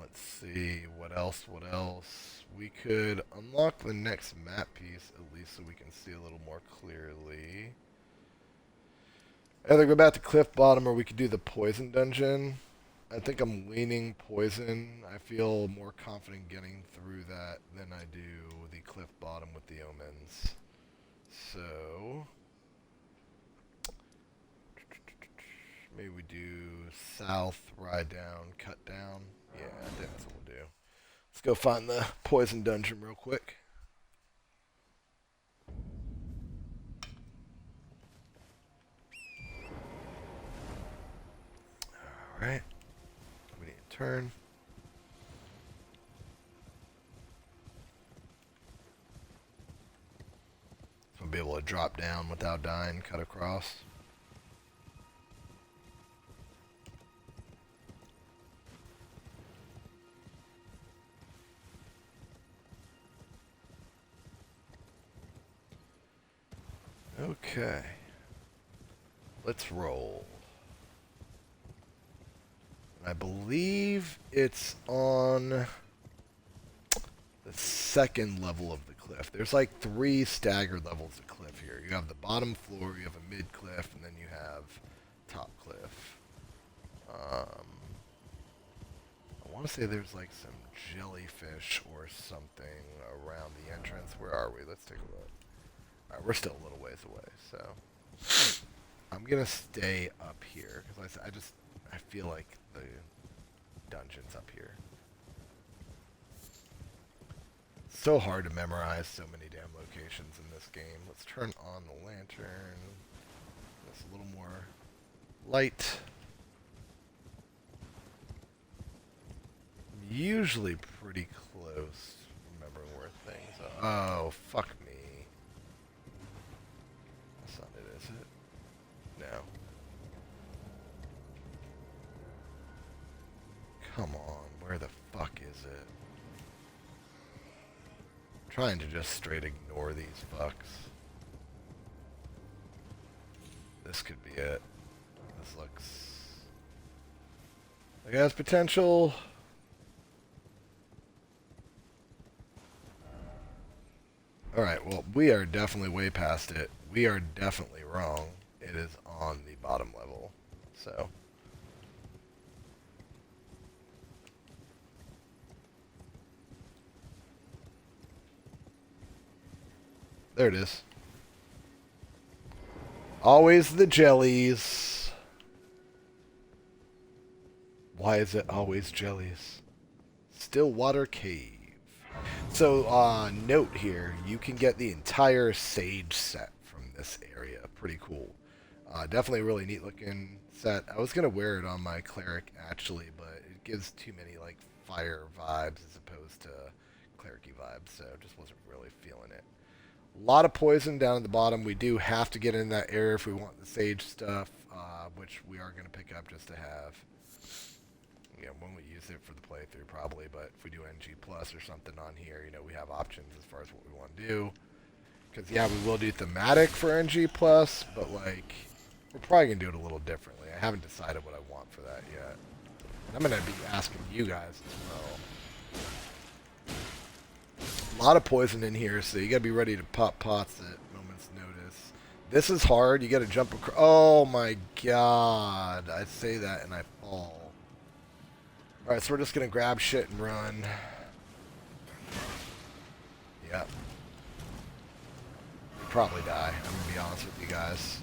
Let's see, what else, what else? We could unlock the next map piece, at least so we can see a little more clearly. Either go back to Cliff Bottom or we could do the Poison Dungeon. I think I'm leaning Poison. I feel more confident getting through that than I do the Cliff Bottom with the Omens. So maybe we do south, ride down, cut down. Yeah, I think that's what we'll do. Let's go find the Poison Dungeon real quick. Alright. We need a turn. So I'll be able to drop down without dying, cut across. Okay. Let's roll. I believe it's on the second level of the cliff. There's like 3 staggered levels of cliff here. You have the bottom floor, you have a mid cliff, and then you have top cliff. I want to say there's like some jellyfish or something around the entrance. Where are we? Let's take a look. Alright, we're still a little ways away, so I'm gonna stay up here because I feel like the dungeon's up here. So hard to memorize so many damn locations in this game. Let's turn on the lantern. It's a little more light. I'm usually pretty close remembering where things are. Oh, fuck me. That's not it, is it? No. Come on, where the fuck is it? I'm trying to just straight ignore these fucks. This could be it. This looks like it has potential. Alright, well, we are definitely way past it. We are definitely wrong. It is on the bottom level. So there it is. Always the jellies. Why is it always jellies? Stillwater Cave. So, note here, you can get the entire Sage set from this area. Pretty cool. Definitely a really neat looking set. I was going to wear it on my cleric, actually, but it gives too many, like, fire vibes as opposed to clericy vibes, so just wasn't really feeling it. A lot of poison down at the bottom. We do have to get in that area if we want the Sage stuff, which we are going to pick up just to have. Yeah, when we use it for the playthrough probably, but if we do NG Plus or something on here, you know, we have options as far as what we want to do. Because, yeah, we will do thematic for NG Plus, but, like, we're probably going to do it a little differently. I haven't decided what I want for that yet. And I'm going to be asking you guys as well. A lot of poison in here, so you got to be ready to pop pots at moment's notice. This is hard. You got to jump across. Oh, my God. I say that and I fall. Alright, so we're just going to grab shit and run. Yep. We'll probably die. I'm going to be honest with you guys.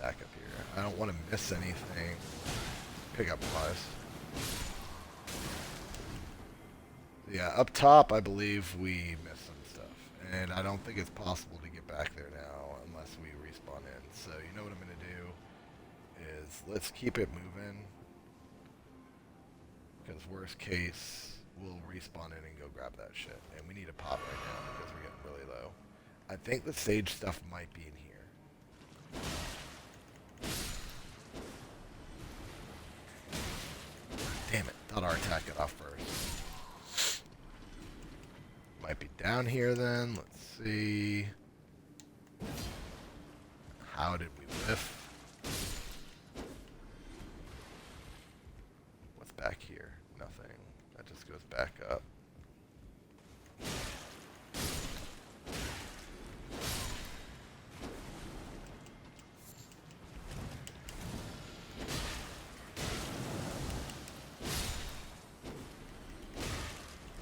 Back up here. I don't want to miss anything. Pick up supplies. Yeah, up top, I believe we missed some stuff. And I don't think it's possible to get back there now unless we respawn in. So, you know what I'm going to do is let's keep it moving. Because worst case, we'll respawn in and go grab that shit. And we need a pot right now because we're getting really low. I think the sage stuff might be in here. Damn it. Thought our attack got off first. Might be down here then. Let's see. How did we whiff? What's back here? Nothing. That just goes back up.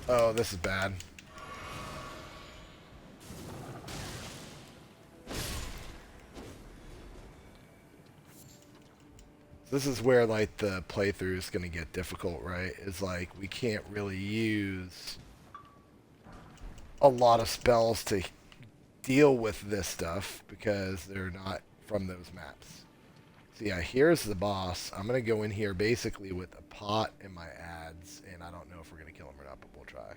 Oh, this is bad. This is where, like, the playthrough is going to get difficult, right? Is, like, we can't really use a lot of spells to deal with this stuff because they're not from those maps. So, yeah, here's the boss. I'm going to go in here basically with a pot and my adds, and I don't know if we're going to kill him or not, but we'll try.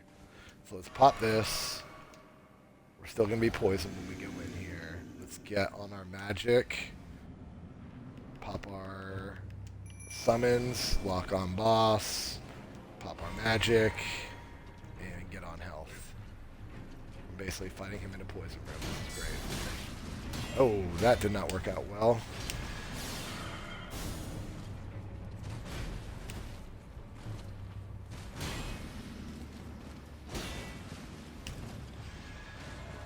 So let's pop this. We're still going to be poisoned when we go in here. Let's get on our magic. Pop our summons, lock on boss, pop our magic, and get on health. We're basically fighting him in a poison room. This is great. Oh, that did not work out well.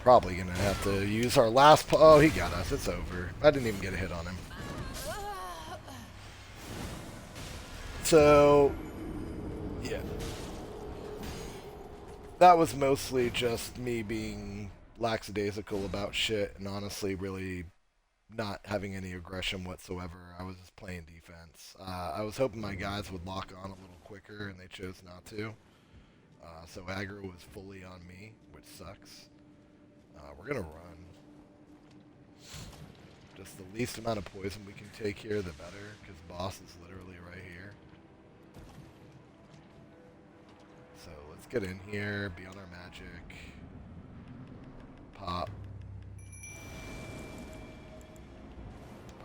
Probably gonna have to use our last. Oh, he got us. It's over. I didn't even get a hit on him. So, yeah. That was mostly just me being lackadaisical about shit and honestly really not having any aggression whatsoever. I was just playing defense. I was hoping my guys would lock on a little quicker and they chose not to. So aggro was fully on me, which sucks. We're going to run. Just the least amount of poison we can take here, the better, because boss is literally right here. So let's get in here, be on our magic. Pop.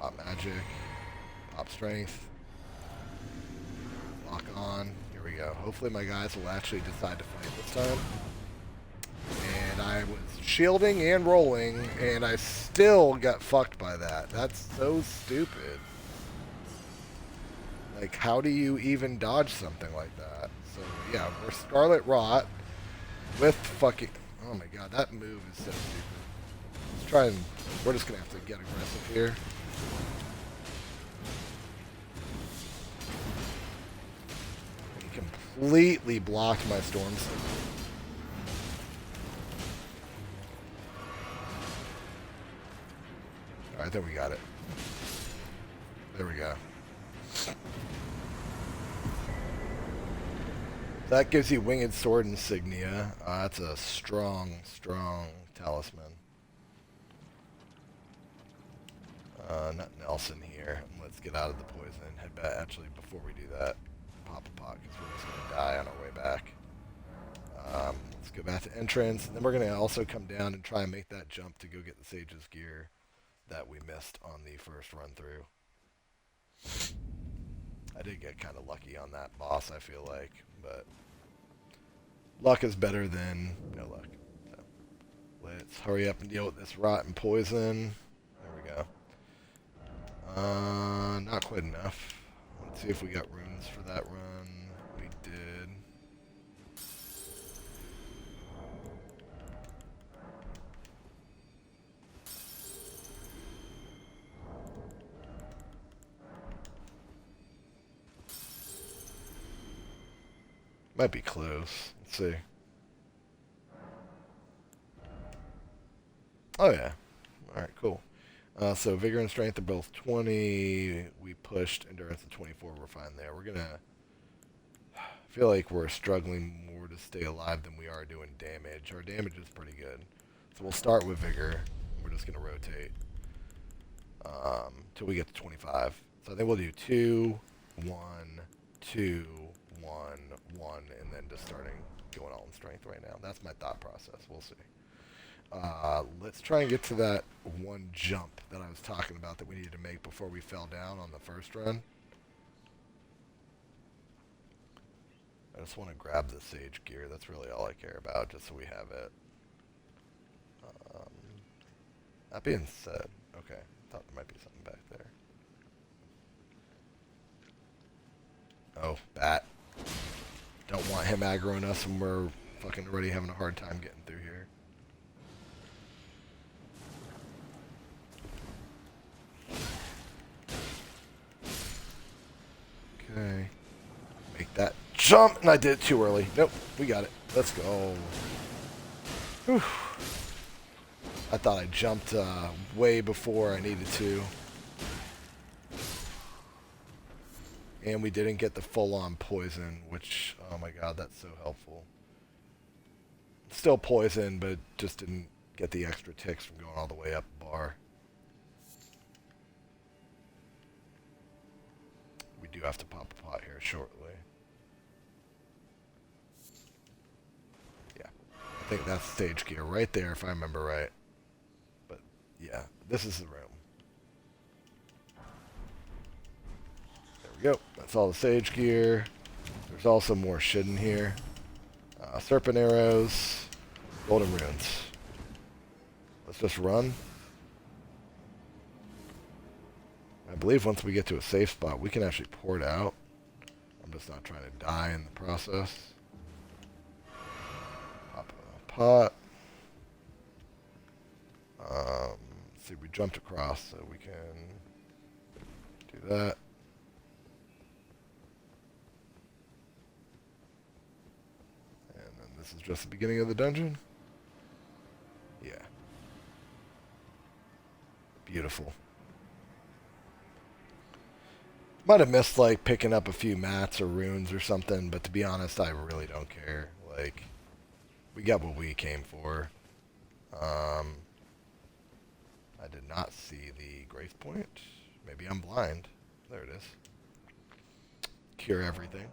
Pop magic. Pop strength. Lock on. Here we go. Hopefully my guys will actually decide to fight this time. And I was shielding and rolling, and I still got fucked by that. That's so stupid. Like, how do you even dodge something like that? So, yeah, we're Scarlet Rot with fucking... Oh my god, that move is so stupid. Let's try and... We're just going to have to get aggressive here. He completely blocked my Storm Signal. Alright, there we got it. There we go. That gives you Winged Sword Insignia. That's a strong, strong talisman. Nothing else in here. Let's get out of the poison. Head back. Actually, before we do that, pop a pot because we're just going to die on our way back. Let's go back to entrance. And then we're going to also come down and try and make that jump to go get the Sage's gear that we missed on the first run through. I did get kind of lucky on that boss, I feel like, but luck is better than no luck. So let's hurry up and deal with this rot and poison. There we go. Not quite enough. Let's see if we got runes for that run. We did. Might be close. Let's see. Oh yeah. Alright, cool. So Vigor and Strength are both 20. We pushed Endurance at 24. We're fine there. We're gonna... I feel like we're struggling more to stay alive than we are doing damage. Our damage is pretty good. So we'll start with Vigor. We're just gonna rotate. Till we get to 25. So I think we'll do 2, 1, 2, 1, 1, and then just starting going all in strength right now. That's my thought process. We'll see. Let's try and get to that one jump that I was talking about that we needed to make before we fell down on the first run. I just want to grab the sage gear. That's really all I care about, just so we have it. That being said, okay, thought there might be something back there. Oh, bat. Don't want him aggroing us when we're fucking already having a hard time getting through here. Okay. Make that jump, and I did it too early. Nope, we got it. Let's go. Whew. I thought I jumped way before I needed to. And we didn't get the full-on poison, which, oh my god, that's so helpful. Still poison, but just didn't get the extra ticks from going all the way up the bar. We do have to pop a pot here shortly. Yeah, I think that's stage gear right there, if I remember right. But, yeah, this is the room. There we go. That's all the sage gear. There's also more shit in here. Serpent arrows. Golden runes. Let's just run. I believe once we get to a safe spot, we can actually pour it out. I'm just not trying to die in the process. Pop a pot. Let's see, we jumped across, so we can do that. And then this is just the beginning of the dungeon. Yeah. Beautiful. Might have missed, like, picking up a few mats or runes or something, but to be honest, I really don't care. Like, we got what we came for. I did not see the grace point. Maybe I'm blind. There it is. Cure everything.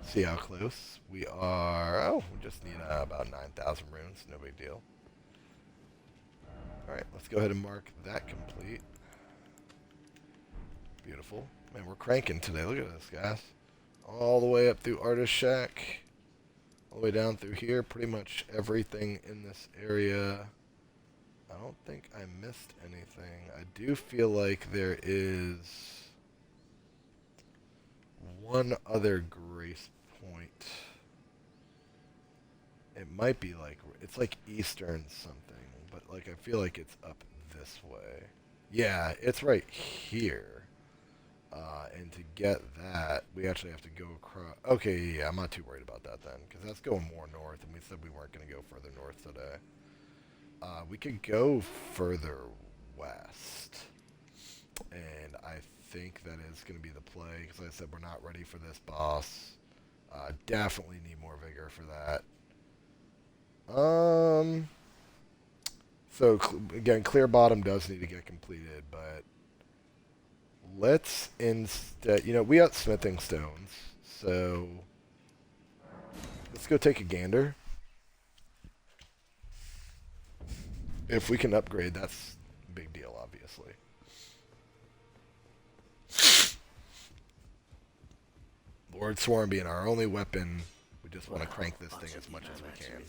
See how close we are. Oh, we just need about 9,000 runes. No big deal. Alright, let's go ahead and mark that complete. Beautiful. Man, we're cranking today. Look at this, guys. All the way up through Artist Shack. All the way down through here. Pretty much everything in this area. I don't think I missed anything. I do feel like there is one other grace point. It might be like, it's like Eastern something, but like I feel like it's up this way. Yeah, it's right here. And to get that, we actually have to go across. Okay, yeah, I'm not too worried about that then, because that's going more north, and we said we weren't going to go further north today. We could go further west, and I think that is going to be the play, because like I said, we're not ready for this boss. Definitely need more vigor for that. So, again, Clear Bottom does need to get completed, but let's instead, you know, we got smithing stones, so let's go take a gander. If we can upgrade, that's a big deal, obviously. Lord Swarm being our only weapon, we just want to crank this thing as much as we can.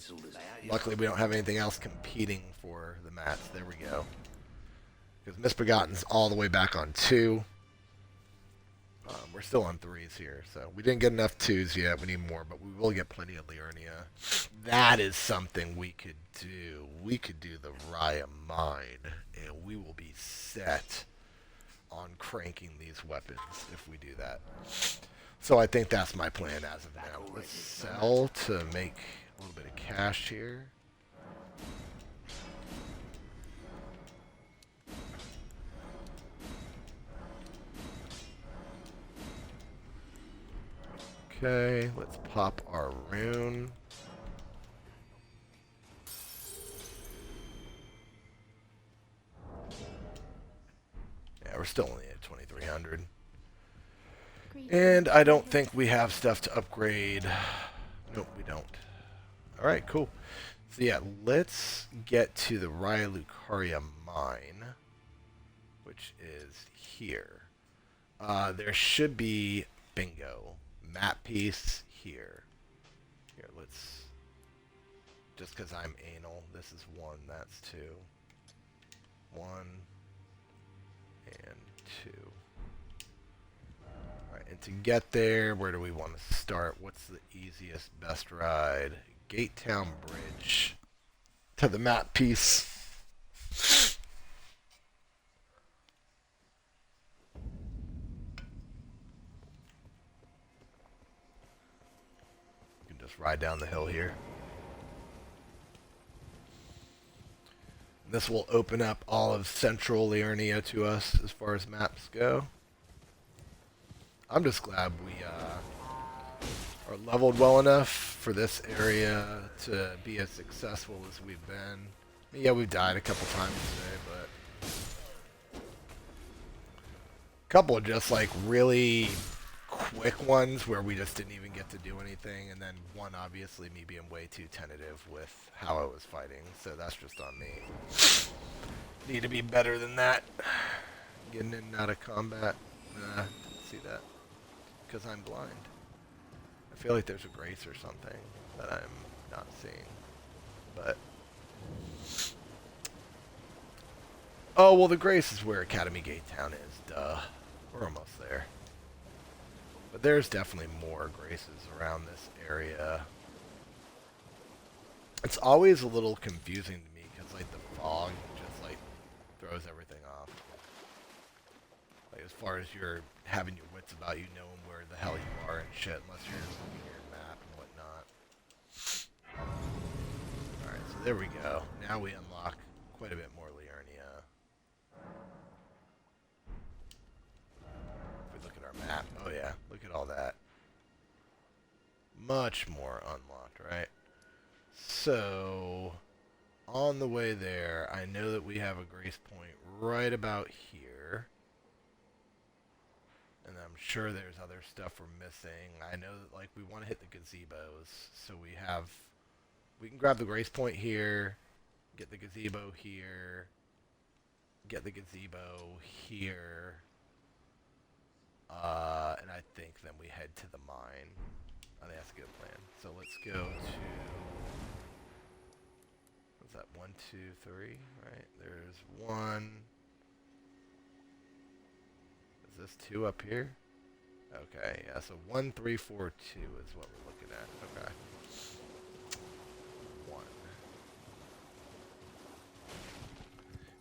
Luckily, we don't have anything else competing for the mats. There we go. Because Misbegotten's all the way back on 2. We're still on 3s here, so we didn't get enough 2s yet. We need more, but we will get plenty of Liurnia. That is something we could do. We could do the Raya Mine, and we will be set on cranking these weapons if we do that. So I think that's my plan as of now. Let's sell to make a little bit of cash here. Okay, let's pop our rune. Yeah, we're still only at 2,300. And I don't think we have stuff to upgrade. Nope, we don't. Alright, cool. So yeah, let's get to the Raya Lucaria mine, which is here. There should be, bingo, map piece here. Here, let's, just because I'm anal, this is 1, that's 2. 1 and 2. Alright, and to get there, where do we want to start? What's the easiest, best ride? Gate Town Bridge to the map piece. You can just ride down the hill here. This will open up all of central Liurnia to us as far as maps go. I'm just glad we are leveled well enough for this area to be as successful as we've been. I mean, yeah, we've died a couple times today, but a couple of just like really quick ones where we just didn't even get to do anything, and then one obviously me being way too tentative with how I was fighting, so that's just on me. Need to be better than that. Getting in and out of combat. Nah, didn't see that. Because I'm blind. I feel like there's a grace or something that I'm not seeing. But... oh, well the grace is where Academy Gate Town is. Duh. We're almost there. But there's definitely more graces around this area. It's always a little confusing to me because like the fog just like throws everything off. Like as far as you're having your wits about you knowing where the hell you are and shit, unless you're looking at your map and whatnot. Alright, so there we go. Now we unlock quite a bit more Liurnia. If we look at our map, oh yeah, look at all that. Much more unlocked, right? So, on the way there, I know that we have a grace point right about here. And I'm sure there's other stuff we're missing. I know that, like, we want to hit the gazebos. So we can grab the grace point here, get the gazebo here, get the gazebo here. And I think then we head to the mine. I think that's a good plan. So let's go to... what's that? 1, 2, 3, right? There's 1. Is this 2 up here? Okay, yeah, so 1, 3, 4, 2 is what we're looking at. Okay. 1.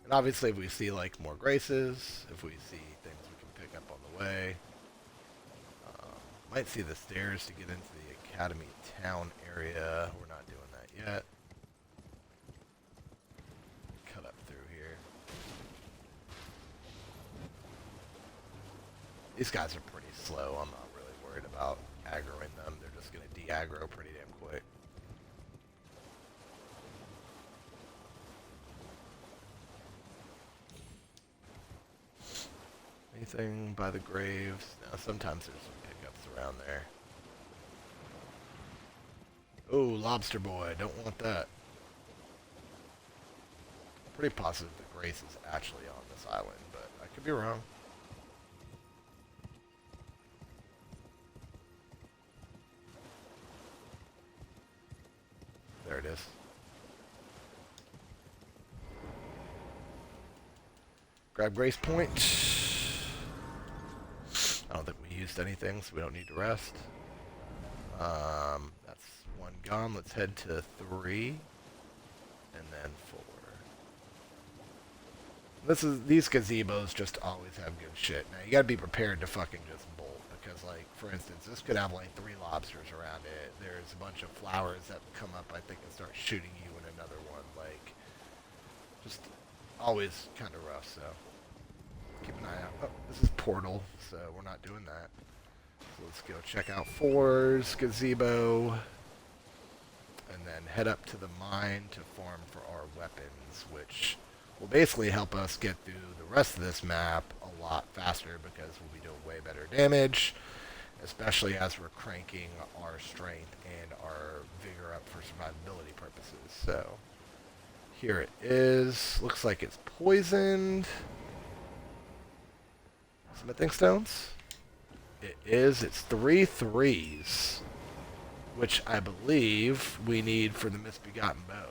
And obviously if we see like more graces, if we see things we can pick up on the way, might see the stairs to get into the Academy Town area. We're not doing that yet. Cut up through here. These guys are pretty slow. I'm not really worried about aggroing them. They're just going to de-aggro pretty damn quick. Anything by the graves? No, sometimes there's some pickups around there. Oh, lobster boy, don't want that. Pretty positive the grace is actually on this island, but I could be wrong. There it is. Grab grace point. I don't think we used anything, so we don't need to rest. That's 1 gone. Let's head to 3, and then 4. These gazebos just always have good shit. Now you gotta be prepared to fucking just bolt, because like, for instance, this could have like 3 lobsters around it. There's a bunch of flowers that come up, I think, and start shooting you in another one. Like, just always kind of rough, so keep an eye out. Oh, this is Portal, so we're not doing that. So let's go check out 4's gazebo, and then head up to the mine to farm for our weapons, which will basically help us get through the rest of this map a lot faster because we'll be doing way better damage. especially as we're cranking our strength and our vigor up for survivability purposes. So here it is. Looks like it's poisoned. Smithing stones? It is. It's 3 threes, which I believe we need for the misbegotten bow.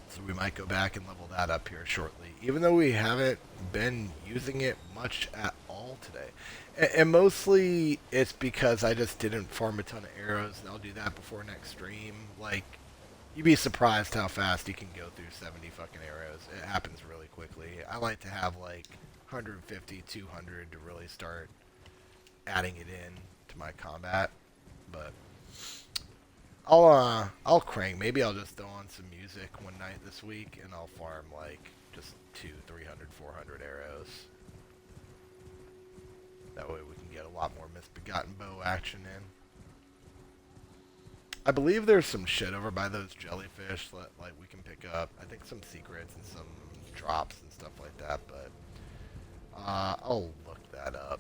So we might go back and level that up here shortly, even though we haven't been using it much at all today. And mostly it's because I just didn't farm a ton of arrows, and I'll do that before next stream. Like, you'd be surprised how fast you can go through 70 fucking arrows. It happens really quickly. I like to have like 150, 200 to really start adding it in to my combat, but I'll crank. Maybe I'll just throw on some music one night this week, and I'll farm like just 200, 300, 400 arrows. That way we can get a lot more misbegotten bow action in. I believe there's some shit over by those jellyfish that like we can pick up. I think some secrets and some drops and stuff like that, but I'll look that up.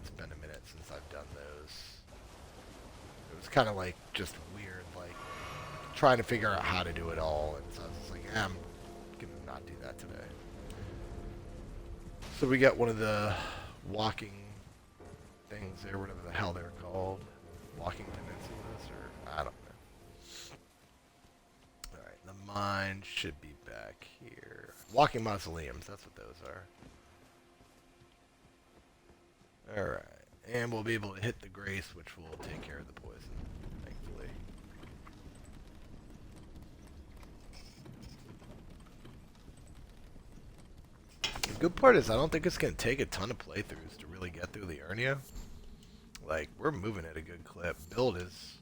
It's been a minute since I've done those. It was kind of like just weird, like trying to figure out how to do it all, and so I was just like, I'm gonna not do that today. So we got one of the walking things there, whatever the hell they're called, walking peninsulas, or I don't know. All right, the mine should be back here. Walking mausoleums, that's what those are. All right. And we'll be able to hit the grace, which will take care of the poison, thankfully. The good part is I don't think it's going to take a ton of playthroughs to really get through the Urnia. Like, we're moving at a good clip. Build is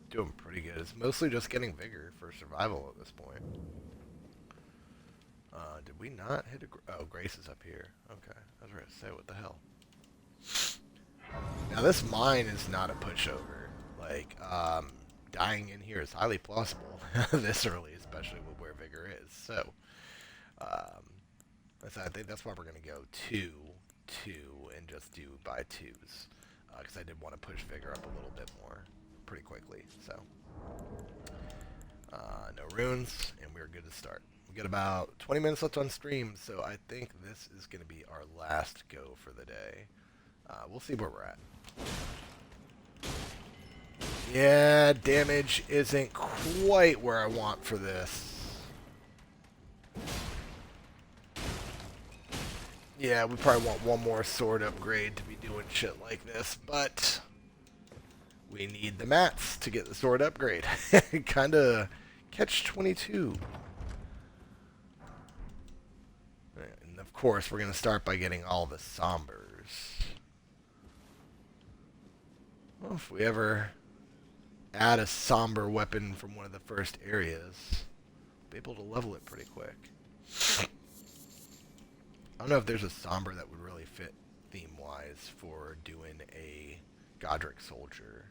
doing pretty good. It's mostly just getting vigor for survival at this point. Did we not hit a... Oh, grace is up here. Okay. I was ready to say, what the hell? Now this mine is not a pushover. Like, dying in here is highly plausible this early, especially with where vigor is. So, I think that's why we're gonna go 2, 2, and just do by 2s, because I did want to push vigor up a little bit more pretty quickly. So, no runes, and we're good to start. We got about 20 minutes left on stream, so I think this is gonna be our last go for the day. We'll see where we're at. Yeah, damage isn't quite where I want for this. Yeah, we probably want one more sword upgrade to be doing shit like this, but we need the mats to get the sword upgrade. Kinda catch-22. And of course, we're gonna start by getting all the sombers. Well, if we ever add a somber weapon from one of the first areas, we'll be able to level it pretty quick. I don't know if there's a somber that would really fit theme-wise for doing a Godrick soldier.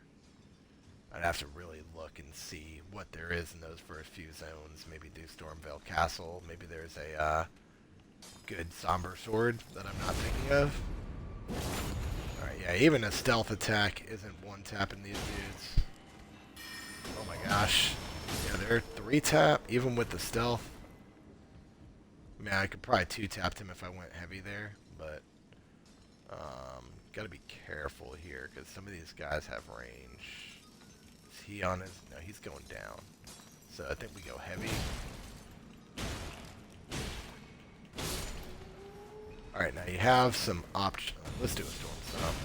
I'd have to really look and see what there is in those first few zones. Maybe do Stormvale Castle. Maybe there's a good somber sword that I'm not thinking of. Alright, yeah, even a stealth attack isn't one-tapping these dudes. Oh my gosh. Yeah, they're 3-tap, even with the stealth. I mean, I could probably 2-tap him if I went heavy there, but gotta be careful here, because some of these guys have range. Is he on his... No, he's going down. So I think we go heavy. Alright, now you have some options. Let's do a Storm Stomp.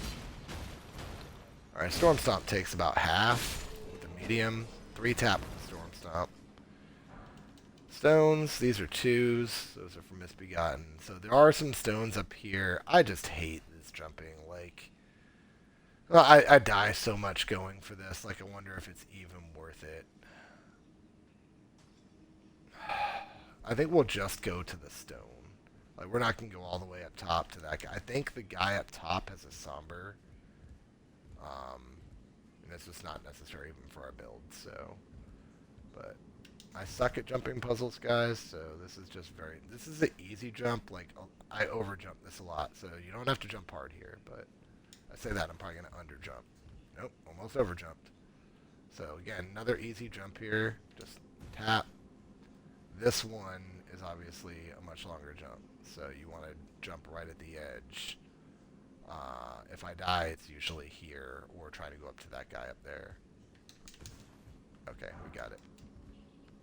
Alright, Storm Stomp takes about half with the medium. 3-tap with the Storm Stomp. Stones, these are 2s. Those are for Misbegotten. So there are some stones up here. I just hate this jumping. Like, well, I die so much going for this. Like, I wonder if it's even worth it. I think we'll just go to the stone. Like, we're not going to go all the way up top to that guy. I think the guy up top has a somber. And it's just not necessary even for our build, so. But I suck at jumping puzzles, guys, so this is just this is an easy jump. Like, I overjump this a lot, so you don't have to jump hard here, but I say that, I'm probably going to underjump. Nope, almost overjumped. So again, another easy jump here. Just tap. This one is obviously a much longer jump, so you want to jump right at the edge. If I die, it's usually here, or try to go up to that guy up there. Okay, we got it.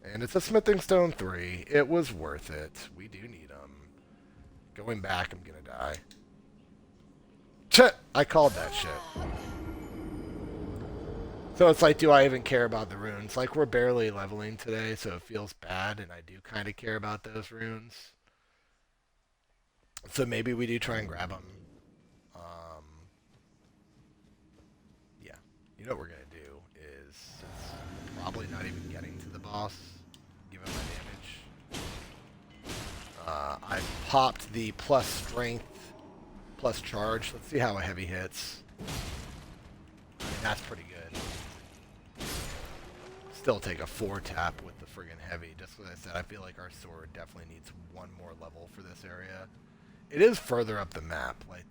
And it's a smithing stone 3. It was worth it. We do need them. Going back, I'm going to die. Chit! I called that shit. So it's like, do I even care about the runes? Like, we're barely leveling today, so it feels bad, and I do kind of care about those runes. So maybe we do try and grab them. Yeah. You know what we're going to do is, it's probably not even getting to the boss, given my damage. I popped the plus strength, plus charge. Let's see how a heavy hits. I mean, that's pretty good. Still take a 4 tap with the friggin' heavy. Just as I said, I feel like our sword definitely needs one more level for this area. It is further up the map. Like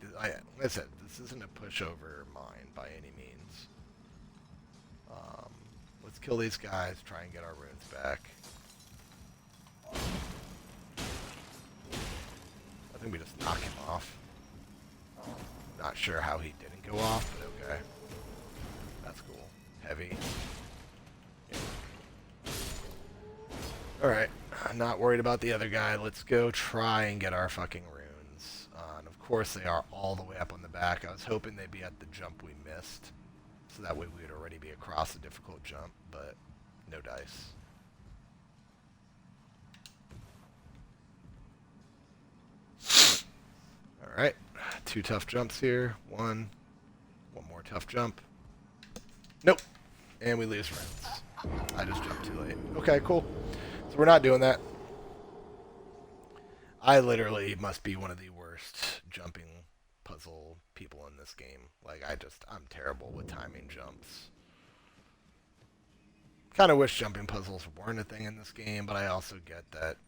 I said, this isn't a pushover mine by any means. Let's kill these guys, try and get our runes back. I think we just knock him off. Not sure how he didn't go off, but okay. That's cool. Heavy. Alright, I'm not worried about the other guy. Let's go try and get our fucking runes. And of course they are all the way up on the back. I was hoping they'd be at the jump we missed. So that way we would already be across a difficult jump, but no dice. Alright, 2 tough jumps here. One more tough jump. Nope. And we lose runes. I just jumped too late. Okay, cool. So we're not doing that. I literally must be one of the worst jumping puzzle people in this game. Like, I'm terrible with timing jumps. Kind of wish jumping puzzles weren't a thing in this game, but I also get that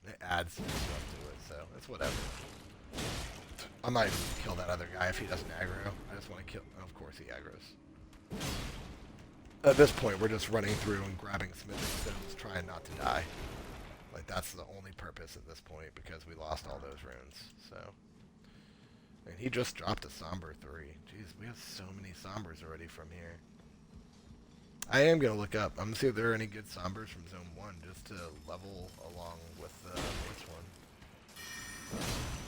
it adds some stuff to it, so it's whatever. I might kill that other guy if he doesn't aggro. I just want to kill... Of course he aggroes. At this point, we're just running through and grabbing smithing stones, trying not to die. Like, that's the only purpose at this point, because we lost all those runes, so... And he just dropped a Somber 3. Jeez, we have so many Sombers already from here. I am going to look up. I'm going to see if there are any good Sombers from Zone 1, just to level along with this one.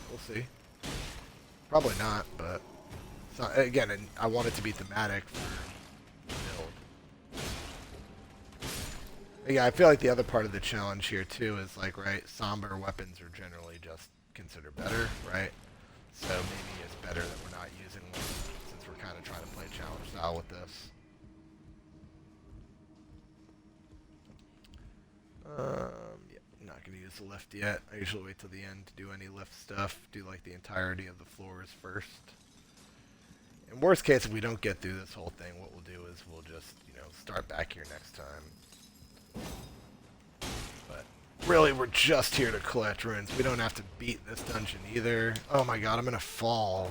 We'll see. Probably not, but... So, again, I want it to be thematic for build. Yeah, I feel like the other part of the challenge here, too, is like, right, somber weapons are generally just considered better, right? So maybe it's better that we're not using one, since we're kind of trying to play challenge style with this. Yeah, I'm not going to use the lift yet. I usually wait till the end to do any lift stuff, do like the entirety of the floors first. In worst case, if we don't get through this whole thing, what we'll do is we'll just, start back here next time. But really, we're just here to collect runes. We don't have to beat this dungeon either. Oh my god, I'm gonna fall.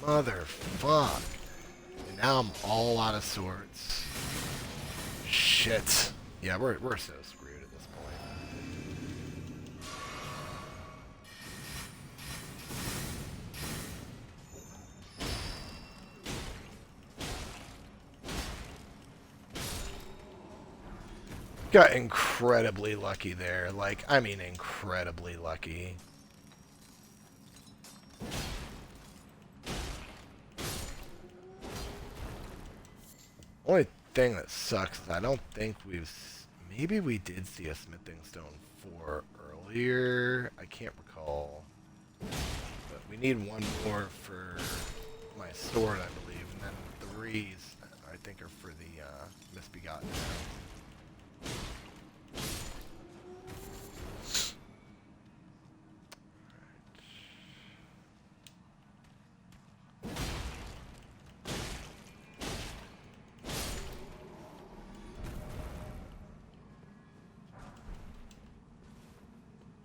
Motherfuck. And now I'm all out of swords. Shit. Yeah, we're so screwed at this point. Got incredibly lucky there. Like, I mean incredibly lucky. Only thing that sucks is I don't think maybe we did see a smithing stone 4 earlier. I can't recall. But we need one more for my sword, I believe. And then 3s, I think, are for the misbegotten.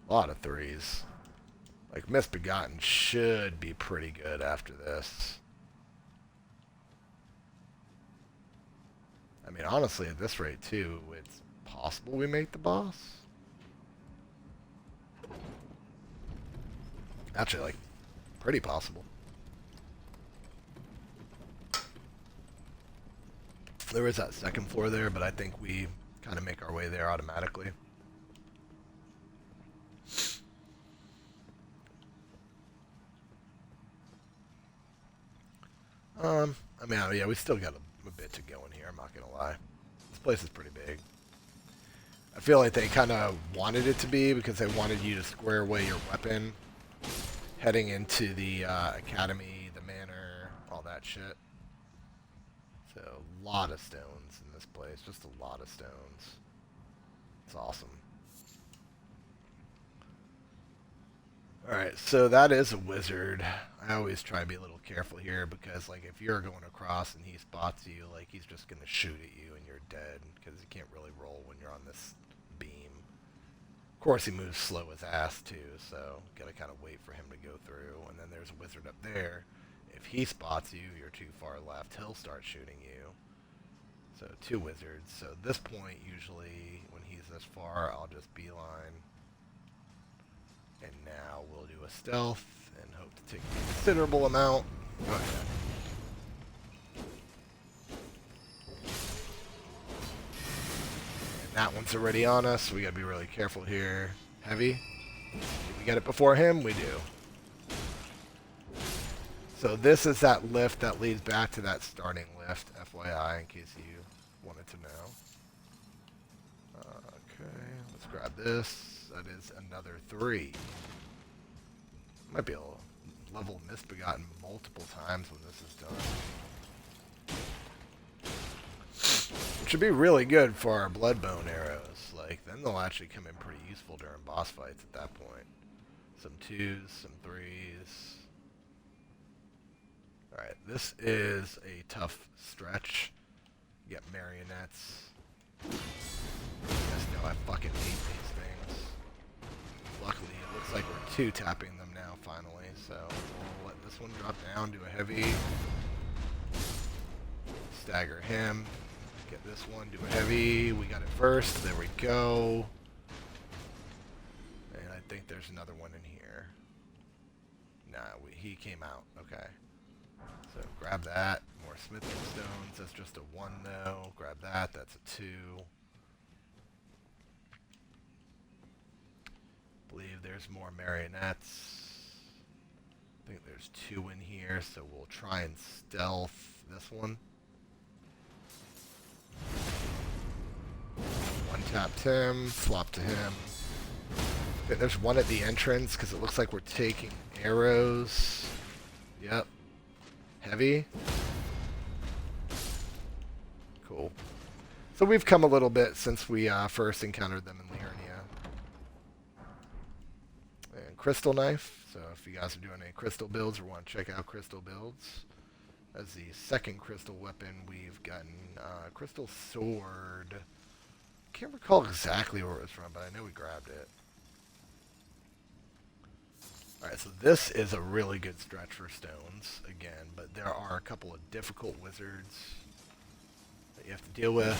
A lot of threes. Like, Misbegotten should be pretty good after this. I mean, honestly, at this rate, too, it's possible we make the boss. Actually, like, pretty possible. There is that second floor there, but I think we kind of make our way there automatically. I mean, yeah, we still got a bit to go in here, I'm not going to lie. This place is pretty big. I feel like they kind of wanted it to be because they wanted you to square away your weapon heading into the academy, the manor, all that shit. So, a lot of stones in this place, just a lot of stones. It's awesome. Alright, so that is a wizard. I always try to be a little careful here because, like, if you're going across and he spots you, like, he's just going to shoot at you and you're dead because you can't really roll when you're on this beam. Of course, he moves slow as ass, too, so got to kind of wait for him to go through. And then there's a wizard up there. If he spots you, you're too far left, he'll start shooting you. So, two wizards. So, at this point, usually, when he's this far, I'll just beeline. And now we'll do a stealth and hope to take a considerable amount. Okay. And that one's already on us, so we gotta be really careful here. Heavy. Did we get it before him? We do. So this is that lift that leads back to that starting lift, FYI, in case you wanted to know. Okay, let's grab this. That is another 3. Might be able to level Misbegotten multiple times when this is done. Which would be really good for our Bloodbone arrows. Like, then they'll actually come in pretty useful during boss fights at that point. Some 2s, some 3s. Alright, this is a tough stretch. You get marionettes. You guys know I fucking hate these things. Luckily, it looks like we're 2-tapping them now, finally, so we'll let this one drop down, do a heavy. Stagger him. Get this one, do a heavy. We got it first. There we go. And I think there's another one in here. Nah, he came out. Okay. So grab that. More smithing stones. That's just a 1, though. Grab that. That's a 2. Believe there's more marionettes. I think there's 2 in here, so we'll try and stealth this one. 1-tapped him, swap to him. Okay, there's one at the entrance because it looks like we're taking arrows. Yep. Heavy. Cool. So we've come a little bit since we first encountered them in Liurnia. And crystal knife. So if you guys are doing any crystal builds or want to check out crystal builds, as the second crystal weapon, we've gotten crystal sword. Can't recall exactly where it was from, but I know we grabbed it. Alright, so this is a really good stretch for stones, again, but there are a couple of difficult wizards that you have to deal with.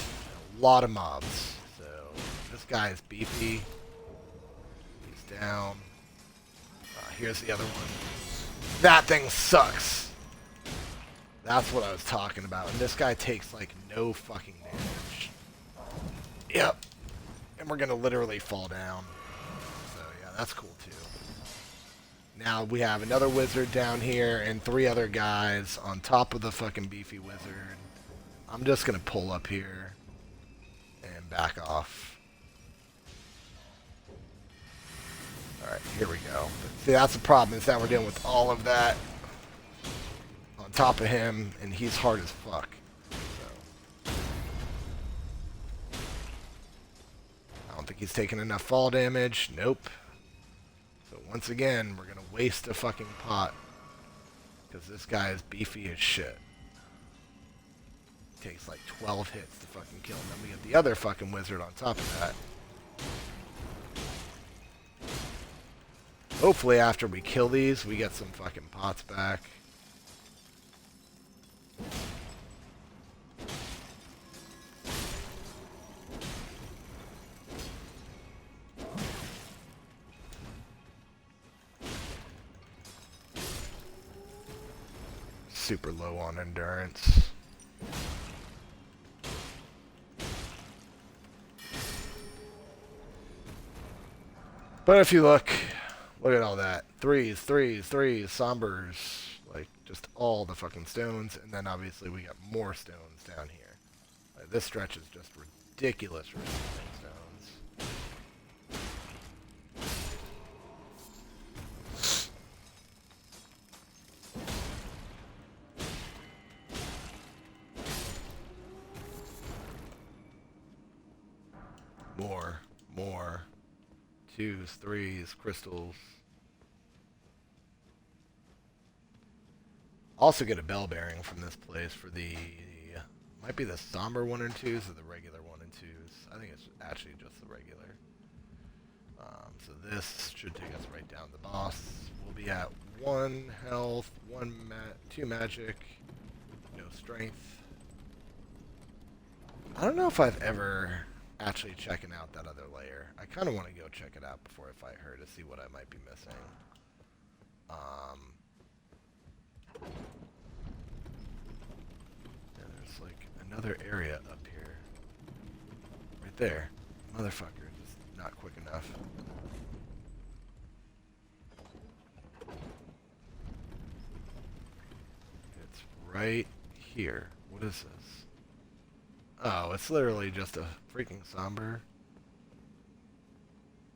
A lot of mobs. So this guy is beefy. He's down. Here's the other one. That thing sucks. That's what I was talking about. And this guy takes, like, no fucking damage. Yep. And we're going to literally fall down. So, yeah, that's cool, too. Now we have another wizard down here and 3 other guys on top of the fucking beefy wizard. I'm just going to pull up here and back off. Alright, here we go. But see, that's the problem, is that we're dealing with all of that on top of him, and he's hard as fuck. So. I don't think he's taking enough fall damage. Nope. So once again, we're going to waste a fucking pot. Because this guy is beefy as shit. Takes like 12 hits to fucking kill him. Then we get the other fucking wizard on top of that. Hopefully after we kill these, we get some fucking pots back. Super low on endurance. But if you look at all that. Threes, sombers. Like, just all the fucking stones. And then obviously we got more stones down here. Like, this stretch is just ridiculous for stones. More. Twos, threes, crystals. Also get a bell bearing from this place for the... Might be the somber 1 and 2s or the regular 1 and 2s. I think it's actually just the regular. So this should take us right down the boss. We'll be at 1 health, 2 magic, no strength. I don't know if I've ever actually checking out that other layer. I kind of want to go check it out before I fight her to see what I might be missing. Yeah, there's like another area up here. Right there. Motherfucker, just not quick enough. It's right here. What is this? Oh, it's literally just a freaking somber.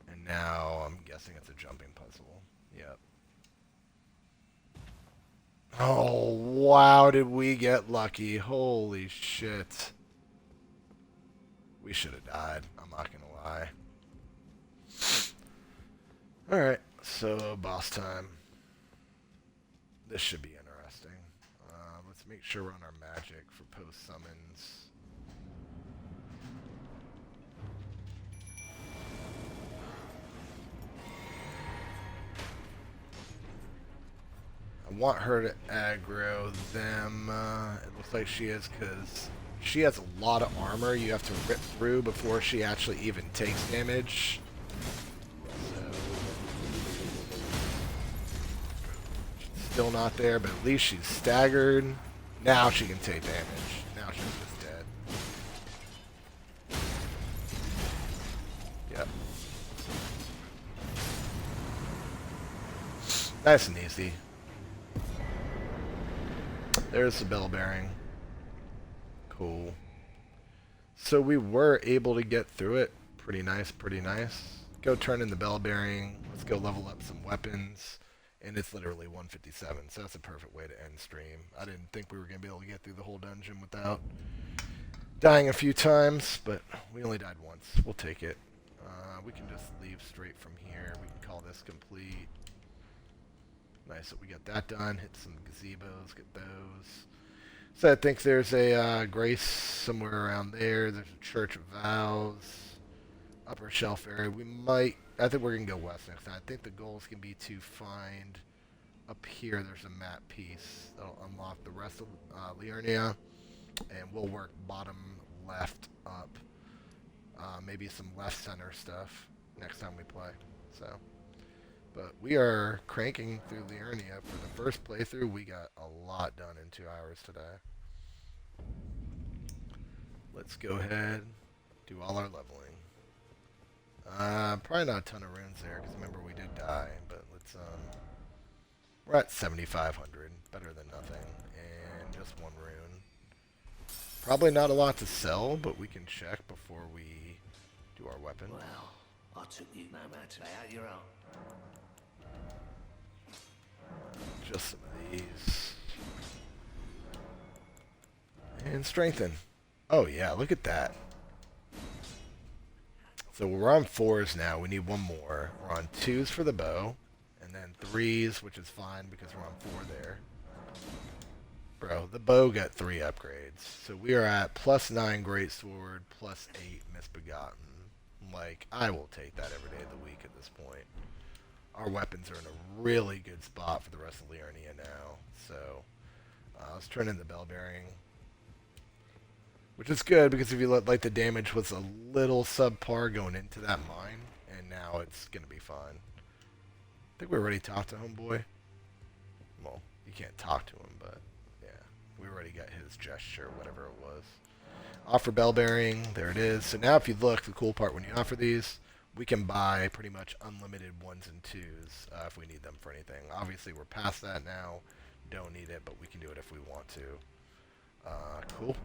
And now I'm guessing it's a jumping puzzle. Yep. Oh, wow, did we get lucky. Holy shit. We should have died. I'm not going to lie. Alright, so boss time. This should be interesting. Let's make sure we're on our magic for post-summons. I want her to aggro them. It looks like she is, because she has a lot of armor you have to rip through before she actually even takes damage. So, she's still not there, but at least she's staggered. Now she can take damage. Now she's just dead. Yep. Nice and easy. There's the bell bearing. Cool. So we were able to get through it. Pretty nice, pretty nice. Go turn in the bell bearing. Let's go level up some weapons. And it's literally 157, so that's a perfect way to end stream. I didn't think we were going to be able to get through the whole dungeon without dying a few times, but we only died once. We'll take it. We can just leave straight from here. We can call this complete. Nice that we got that done. Hit some gazebos, get those. So I think there's a grace somewhere around there. There's a Church of Vows. Upper shelf area. I think we're going to go west next time. I think the goals can be to find up here. There's a map piece that'll unlock the rest of Liurnia. And we'll work bottom left up. Maybe some left center stuff next time we play. So... But we are cranking through Liurnia. For the first playthrough, we got a lot done in 2 hours today. Let's go ahead, do all our leveling. Probably not a ton of runes there, because remember we did die. But let's, we're at 7,500, better than nothing. And just 1 rune. Probably not a lot to sell, but we can check before we do our weapon. Well, I took you no matter how you're on. Just some of these. And strengthen. Oh yeah, look at that. So we're on 4s now. We need 1 more. We're on 2s for the bow. And then 3s, which is fine because we're on 4 there. Bro, the bow got 3 upgrades. So we are at +9 greatsword, +8 misbegotten. Like, I will take that every day of the week at this point. our weapons are in a really good spot for the rest of Liurnia now. So let's turn in the bell bearing, which is good because if you look, like the damage was a little subpar going into that mine, and now it's gonna be fine. I think we already talked to homeboy. Well, you can't talk to him, but yeah, we already got his gesture, whatever it was. Offer bell bearing, there it is. So now if you look, the cool part when you offer these, we can buy pretty much unlimited ones and twos if we need them for anything. Obviously, we're past that now. Don't need it, but we can do it if we want to. Cool.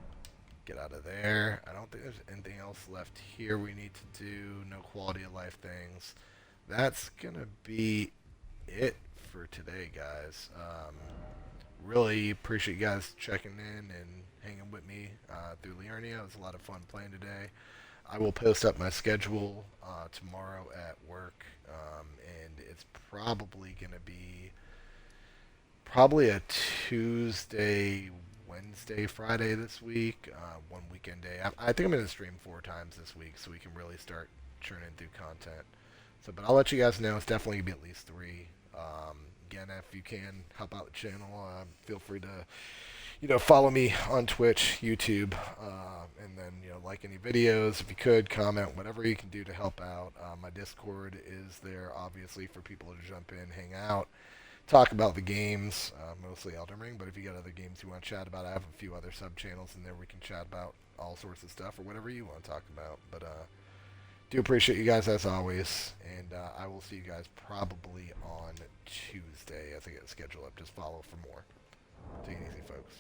Get out of there. I don't think there's anything else left here we need to do. No quality of life things. That's going to be it for today, guys. Really appreciate you guys checking in and hanging with me through Liurnia. It was a lot of fun playing today. I will post up my schedule tomorrow at work, and it's probably going to be a Tuesday, Wednesday, Friday this week, one weekend day. I think I'm going to stream 4 times this week so we can really start churning through content. So, but I'll let you guys know. It's definitely going to be at least 3. Again, if you can help out the channel, feel free to, follow me on Twitch, YouTube, and then, like any videos. If you could, comment, whatever you can do to help out. My Discord is there, obviously, for people to jump in, hang out, talk about the games, mostly Elden Ring, but if you got other games you want to chat about, I have a few other sub-channels in there we can chat about all sorts of stuff, or whatever you want to talk about. But, do appreciate you guys as always, and I will see you guys probably on Tuesday. I think it's scheduled up. Just follow for more. Take it easy, folks.